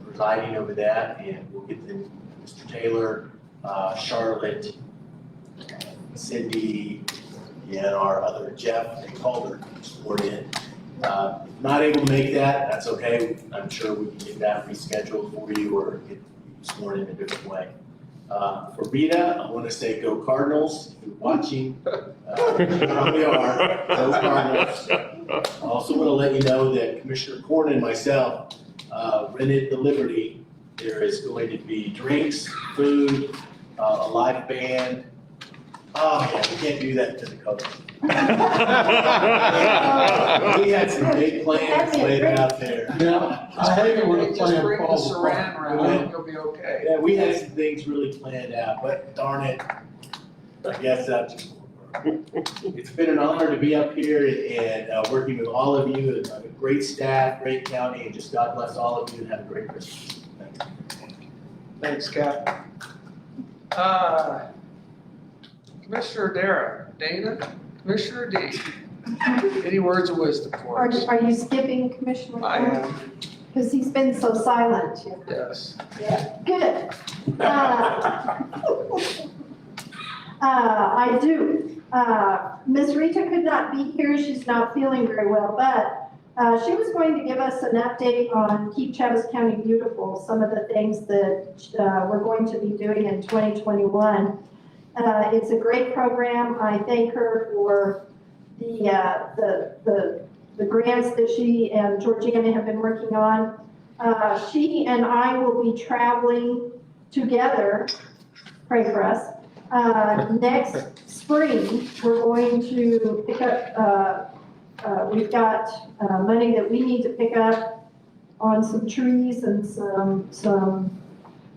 Speaker 8: presiding over that, and we'll get then Mr. Taylor, Charlotte, Cindy, and our other Jeff and Calder sworn in. Not able to make that, that's okay. I'm sure we can get that rescheduled for you or get you sworn in a different way. For Rita, I want to say go Cardinals. If you're watching, you probably are. Go Cardinals. I also want to let you know that Commissioner Corn and myself rented the Liberty. There is going to be drinks, food, a live band. Oh man, we can't do that to the COVID. We had some big plans laid out there.
Speaker 4: Yeah, I hate it when a
Speaker 1: Just
Speaker 4: plan
Speaker 1: bring the
Speaker 4: falls
Speaker 1: saran
Speaker 4: apart.
Speaker 1: wrap, you'll be okay.
Speaker 8: Yeah, we had some things really planned out, but darn it, I guess that's. It's been an honor to be up here and working with all of you, and a great staff, great county, and just God bless all of you and have a great Christmas.
Speaker 1: Thanks, Cap. Commissioner Dana, Commissioner D. Any words of wisdom for us?
Speaker 2: Are you skipping Commissioner?
Speaker 1: I am,
Speaker 2: Because he's been so silent.
Speaker 1: yes.
Speaker 2: Yeah, good. I do. Ms. Rita could not be here. She's not feeling very well, but she was going to give us an update on Keep Travis County Beautiful, some of the things that we're going to be doing in 2021. It's a great program. I thank her for the grants that she and Georgiana have been working on. She and I will be traveling together, pray for us, next spring. We're going to pick up, we've got money that we need to pick up on some trees and some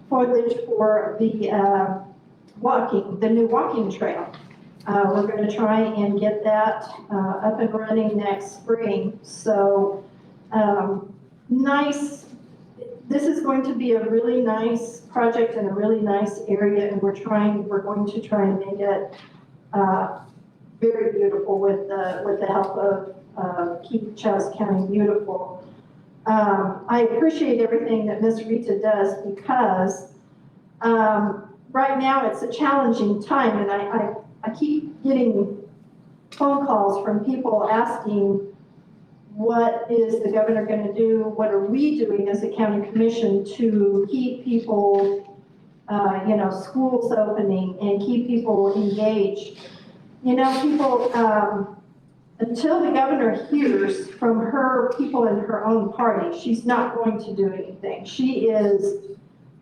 Speaker 2: foliage for the the new walking trail. We're going to try and get that up and running next spring. So nice. This is going to be a really nice project in a really nice area, and we're going to try and make it very beautiful with the help of Keep Travis County Beautiful. I appreciate everything that Ms. Rita does because right now it's a challenging time, and I keep getting phone calls from people asking, what is the governor going to do? What are we doing as a county commission to keep people, schools opening and keep people engaged? People, until the governor hears from her people in her own party, she's not going to do anything. She is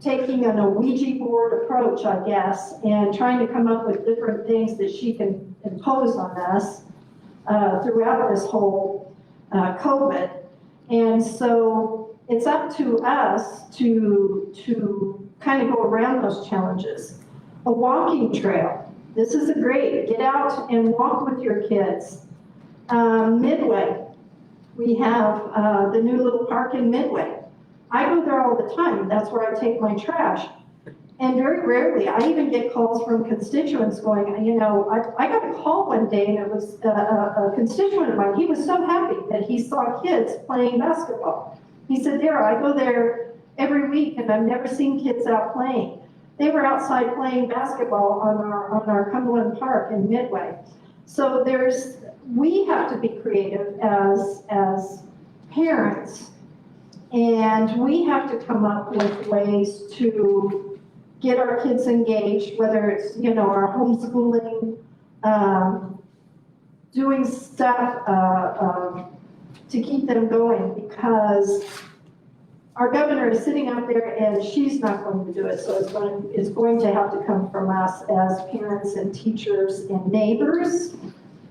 Speaker 2: taking an Ouija board approach, I guess, and trying to come up with different things that she can impose on us throughout this whole COVID. And so it's up to us to kind of go around those challenges. A walking trail. This is a great, get out and walk with your kids. Midway. We have the new little park in Midway. I go there all the time. That's where I take my trash. And very rarely, I even get calls from constituents going, I got a call one day and it was a constituent of mine. He was so happy that he saw kids playing basketball. He said, I go there every week and I've never seen kids out playing. They were outside playing basketball on our Cumberland Park in Midway. So we have to be creative as parents And we have to come up with ways to get our kids engaged, whether it's, our homeschooling, doing stuff to keep them going, because our governor is sitting out there and she's not going to do it. So it's going to have to come from us as parents and teachers and neighbors,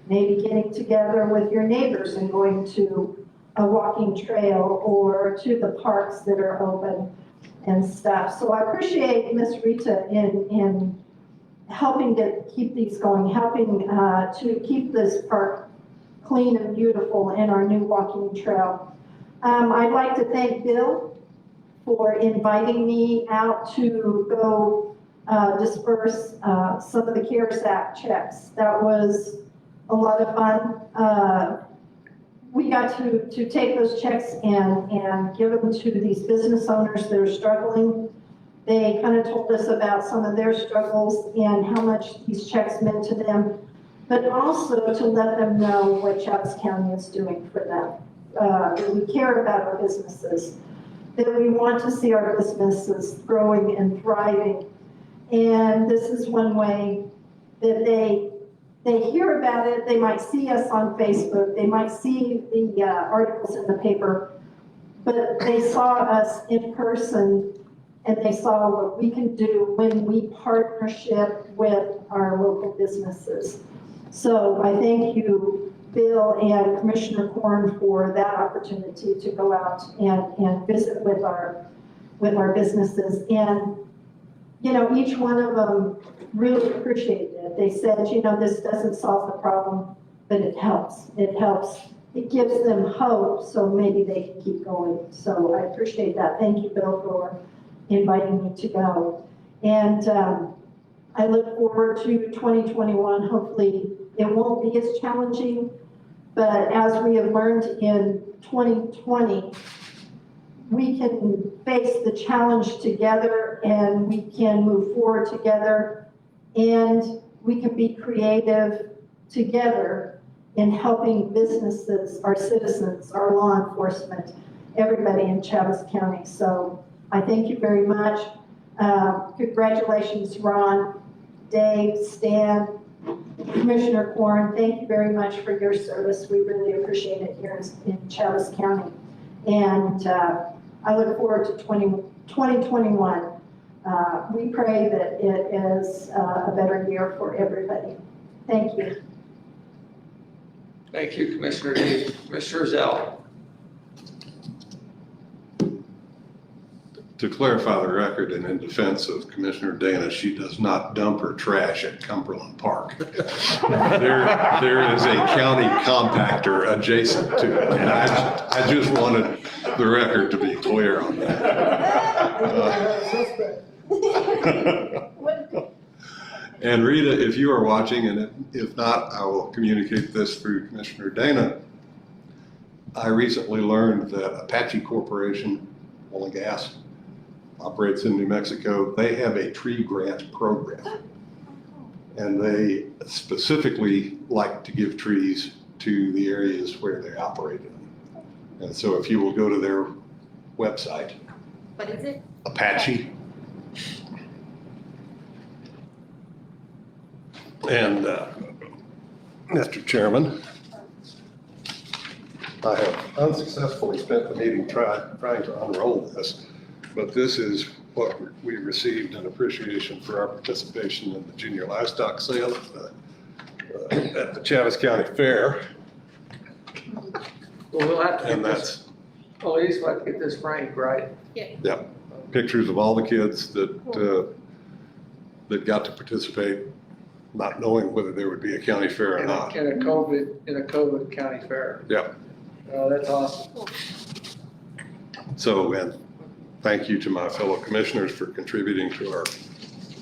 Speaker 2: maybe getting together with your neighbors and going to a walking trail or to the parks that are open and stuff. So I appreciate Miss Rita in helping to keep these going, helping to keep this park clean and beautiful and our new walking trail. I'd like to thank Bill for inviting me out to go disperse some of the CARES Act checks. That was a lot of fun. We got to take those checks and give them to these business owners that are struggling. They kind of told us about some of their struggles and how much these checks meant to them, but also to let them know what Chaves County is doing for them. That we care about our businesses, that we want to see our businesses growing and thriving. And this is one way that they hear about it. They might see us on Facebook, they might see the articles in the paper, but they saw us in person and they saw what we can do when we partnership with our local businesses. So I thank you, Bill and Commissioner Korn, for that opportunity to go out and visit with our businesses. And, each one of them really appreciated it. They said, this doesn't solve the problem, but it helps. It helps. It gives them hope, so maybe they can keep going. So I appreciate that. Thank you, Bill, for inviting me to go. And I look forward to 2021. Hopefully it won't be as challenging, but as we have learned in 2020, we can face the challenge together and we can move forward together and we can be creative together in helping businesses, our citizens, our law enforcement, everybody in Chaves County. So I thank you very much. Congratulations, Ron, Dave, Stan, Commissioner Korn. Thank you very much for your service. We really appreciate it here in Chaves County. And I look forward to 2021. We pray that it is a better year for everybody. Thank you.
Speaker 1: Thank you, Commissioner Dees. Commissioner Zell.
Speaker 5: To clarify the record and in defense of Commissioner Dana, she does not dump her trash at Cumberland Park. There is a county compactor adjacent to it, and I just wanted the record to be clear on that. And Rita, if you are watching, and if not, I will communicate this through Commissioner Dana. I recently learned that Apache Corporation, oil and gas, operates in New Mexico. They have a tree grant program, and they specifically like to give trees to the areas where they operate in. And so if you will go to their website.
Speaker 7: What is it?
Speaker 5: Apache. And Mr. Chairman, I have unsuccessfully spent the meeting trying to unroll this, but this is what we received in appreciation for our participation in the junior livestock sale at the Chaves County Fair.
Speaker 1: Well, we'll have to
Speaker 5: And
Speaker 1: get this, well, at least we'll have to get this framed, right?
Speaker 5: Yeah, pictures of all the kids that got to participate, not knowing whether there would be a county fair or not.
Speaker 1: In a COVID county fair.
Speaker 5: Yep.
Speaker 1: That's awesome.
Speaker 5: So, and thank you to my fellow commissioners for contributing to our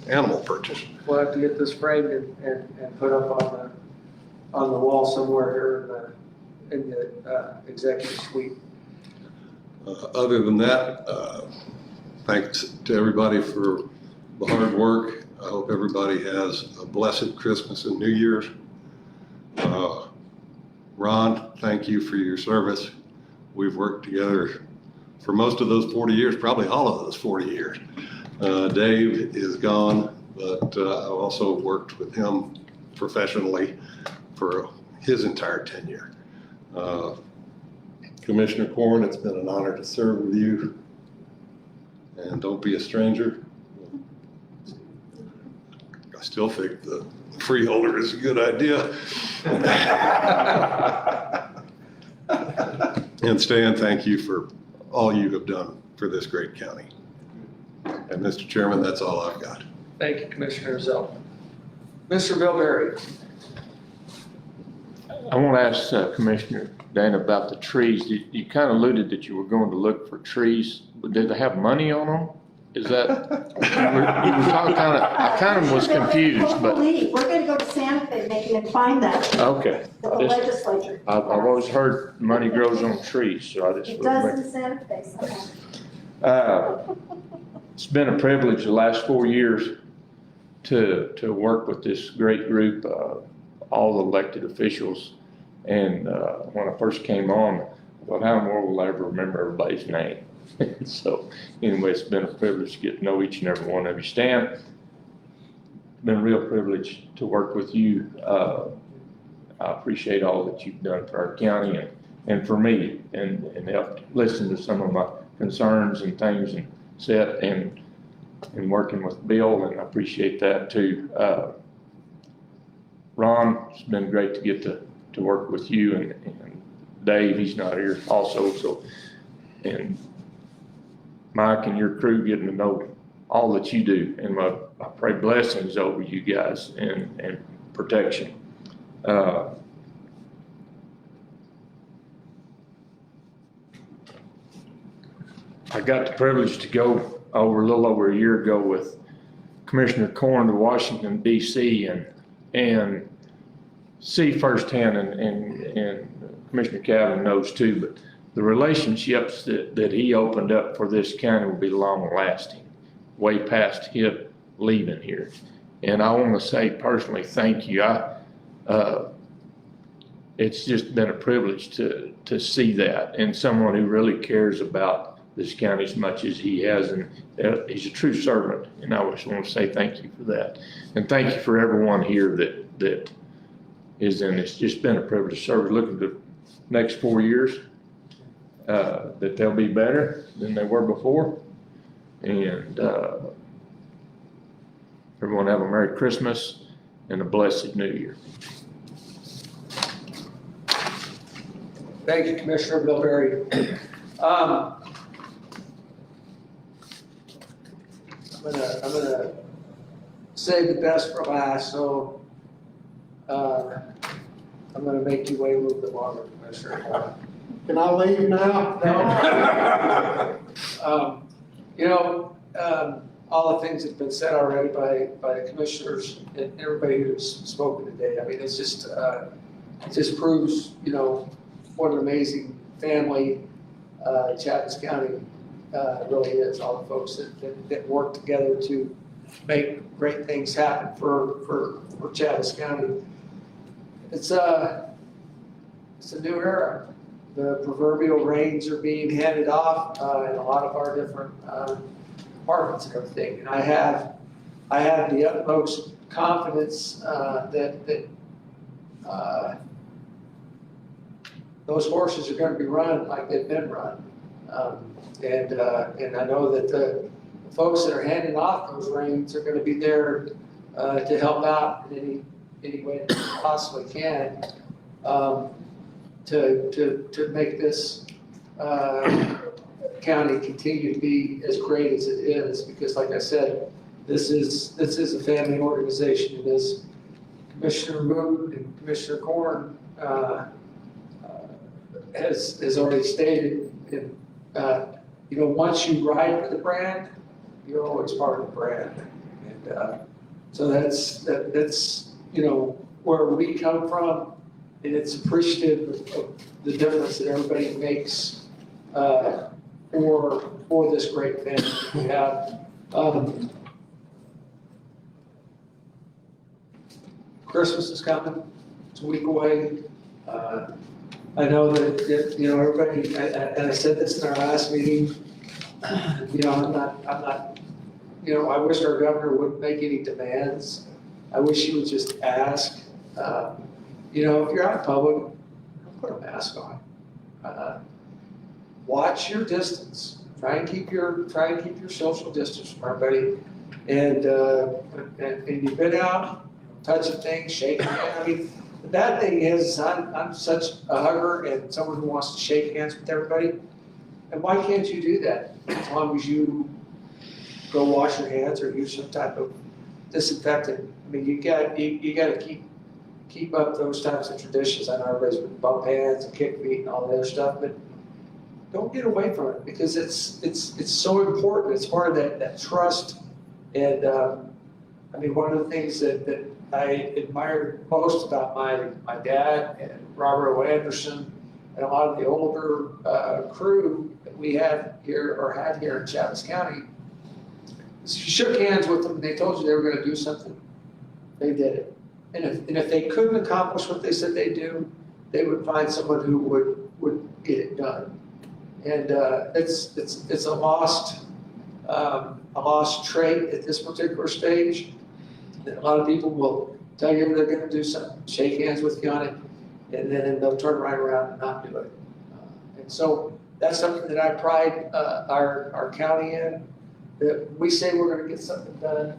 Speaker 5: animal purchase.
Speaker 1: We'll have to get this framed and put up on the wall somewhere here in the executive suite.
Speaker 5: Other than that, thanks to everybody for the hard work. I hope everybody has a blessed Christmas and New Year's. Ron, thank you for your service. We've worked together for most of those 40 years, probably all of those 40 years. Dave is gone, but I've also worked with him professionally for his entire tenure. Commissioner Corn, it's been an honor to serve with you. And don't be a stranger. I still think the freeholder is a good idea. And Stan, thank you for all you have done for this great county. And Mr. Chairman, that's all I've got.
Speaker 1: Thank you, Commissioner Zell. Mr. Bilberry.
Speaker 18: I want to ask Commissioner Dana about the trees. You kind of alluded that you were going to look for trees. Did they have money on them? Is that, you were talking I kind of was confused, but.
Speaker 2: We're gonna go to Santa Fe maybe and find that.
Speaker 18: Okay.
Speaker 2: The legislature.
Speaker 18: I've always heard money grows on trees, so I just.
Speaker 2: It does in Santa Fe somehow.
Speaker 18: It's been a privilege the last 4 years to work with this great group, all the elected officials. And when I first came on, I thought, how in the world will I ever remember everybody's name? So anyway, it's been a privilege to get to know each and every one of you. Stan, it's been a real privilege to work with you. I appreciate all that you've done for our county and for me, and helped listen to some of my concerns and things and set and working with Bill, and I appreciate that too. Ron, it's been great to get to work with you, and Dave, he's not here also, so, and Mike and your crew, getting to know all that you do, and I pray blessings over you guys and protection. I got the privilege to go a little over a year ago with Commissioner Corn to Washington, D.C. and see firsthand, and Commissioner Calvin knows too, but the relationships that he opened up for this county will be long lasting, way past him leaving here. And I want to say personally, thank you. It's just been a privilege to see that, and someone who really cares about this county as much as he has, and he's a true servant, and I just want to say thank you for that. And thank you for everyone here that is in. It's just been a privilege to serve. Looking to the next 4 years, that they'll be better than they were before. And everyone have a Merry Christmas and a blessed New Year.
Speaker 1: Thank you, Commissioner Bilberry. I'm gonna save the best for last, so I'm gonna make you wait a little bit longer, Commissioner.
Speaker 4: Can I leave now?
Speaker 1: All the things that have been said already by the commissioners and everybody who's spoken today. I mean, it just proves, what an amazing family Chatham County really is. All the folks that work together to make great things happen for Chatham County. It's a new era. The proverbial reins are being handed off in a lot of our different departments and everything. And I have the utmost confidence that those horses are going to be run like they've been run. And I know that the folks that are handing off those reins are going to be there to help out in any way they possibly can. To make this county continue to be as great as it is, because like I said, this is a family organization. It is Commissioner Moon and Commissioner Corn has already stated. And, once you ride for the brand, you're always part of the brand. And so that's where we come from. And it's appreciative of the difference that everybody makes for this great family we have. Christmas is coming. It's a week away. I know that, you know, everybody, and I said this in our last meeting, you know, I'm not, you know, I wish our governor wouldn't make any demands. I wish he would just ask. You know, if you're out in public, put a mask on. Watch your distance. Try and keep your social distance from everybody. And you've been out, touching things, shaking hands. I mean, the bad thing is, I'm such a hugger and someone who wants to shake hands with everybody. And why can't you do that? As long as you go wash your hands or use some type of disinfectant. I mean, you gotta keep up those types of traditions. I know everybody's been bump hands and kick feet and all the other stuff, but don't get away from it because it's so important. It's part of that trust. And I mean, one of the things that I admired most about my dad and Robert O. Anderson and a lot of the older crew that we had here in Chaves County, is you shook hands with them and they told you they were going to do something, they did it. And if they couldn't accomplish what they said they'd do, they would find someone who would get it done. And it's a lost trait at this particular stage. And a lot of people will tell you they're going to do something, shake hands with you on it, and then they'll turn right around and not do it. And so that's something that I pride our county in. That we say we're going to get something done,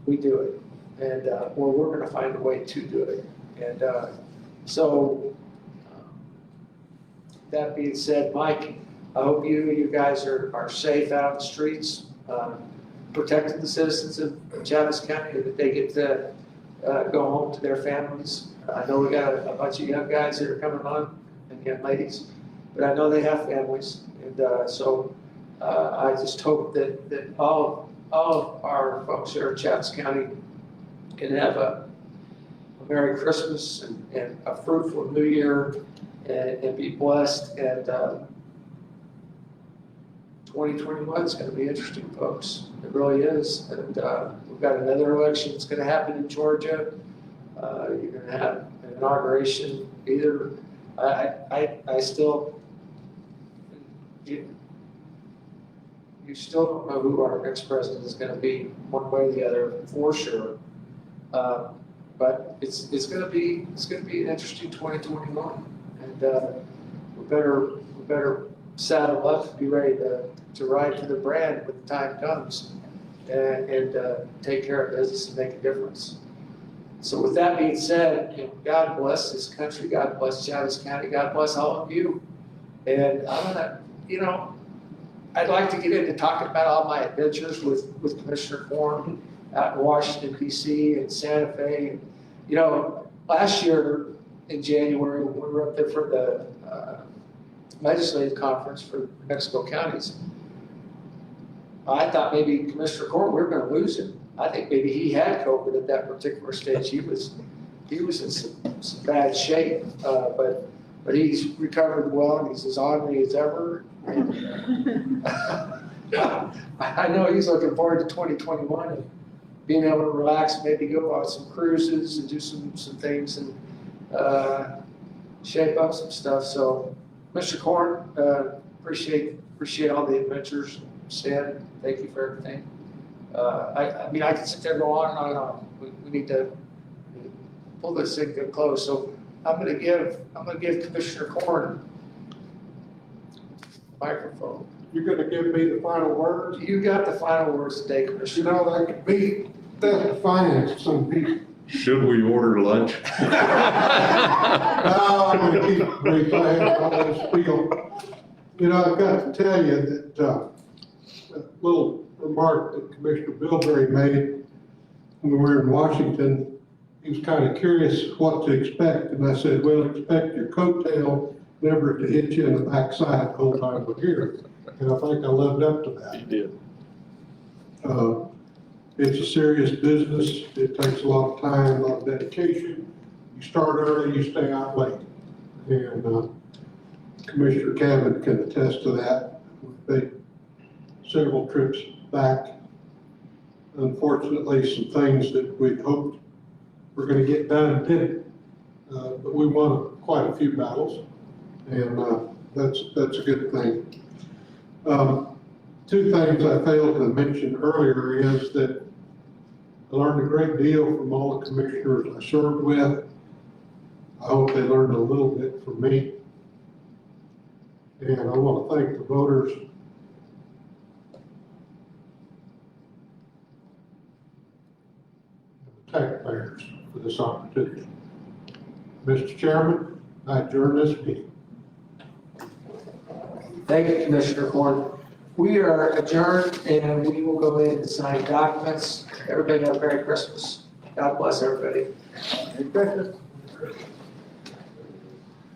Speaker 1: we do it, and or we're going to find a way to do it. And so that being said, Mike, I hope you guys are safe out on the streets, protecting the citizens of Chaves County, that they get to go home to their families. I know we got a bunch of young guys that are coming on, and young ladies, but I know they have families, and so I just hope that all of our folks here in Chaves County can have a Merry Christmas and a fruitful New Year and be blessed. And 2021 is going to be interesting, folks. It really is. And we've got another election that's going to happen in Georgia. You're going to have an inauguration. Either I still. You still don't know who our next president is going to be, one way or the other, for sure. But it's going to be an interesting 2021, and we better saddle up and be ready to ride for the brand when the time comes, and take care of business and make a difference. So with that being said, you know, God bless this country, God bless Chaves County, God bless all of you, and I'm gonna, you know. I'd like to get into talking about all my adventures with Commissioner Korn out in Washington, D.C. and Santa Fe. And, you know, last year in January, when we were up there for the legislative conference for New Mexico counties, I thought maybe Commissioner Korn, we were going to lose him. I think maybe he had COVID at that particular stage. He was in some bad shape, but he's recovered well and he's as ornery as ever. I know he's looking forward to 2021 and being able to relax, maybe go on some cruises and do some things and shape up some stuff. So, Mr. Korn, appreciate all the adventures. Stan, thank you for everything. I mean, I can sit there and go on and on and on. We need to pull this thing to a close. So I'm gonna give Commissioner Korn microphone.
Speaker 4: You're gonna give me the final words?
Speaker 1: You got the final words today, Commissioner.
Speaker 4: You know, that could be theft finance to some people.
Speaker 5: Should we order lunch?
Speaker 4: No, I'm gonna keep it brief. I have all this spiel. You know, I've got to tell you that, that little remark that Commissioner Bilberry made when we were in Washington, he was kind of curious what to expect. And I said, well, expect your coattail never to hit you in the backside the whole time we're here. And I think I lived up to that.
Speaker 5: You did.
Speaker 4: It's a serious business. It takes a lot of time, a lot of dedication. You start early, you stay out late. And Commissioner Cabot can attest to that. We've made several trips back. Unfortunately, some things that we'd hoped were going to get done didn't. But we won quite a few battles. And that's a good thing. Two things I failed to mention earlier is that I learned a great deal from all the commissioners I served with. I hope they learned a little bit from me. And I want to thank the voters and the taxpayers for this opportunity. Mr. Chairman, I adjourn this meeting.
Speaker 1: Thank you, Commissioner Corn. We are adjourned and we will go in and sign documents. Everybody have a Merry Christmas. God bless everybody.
Speaker 4: Merry Christmas.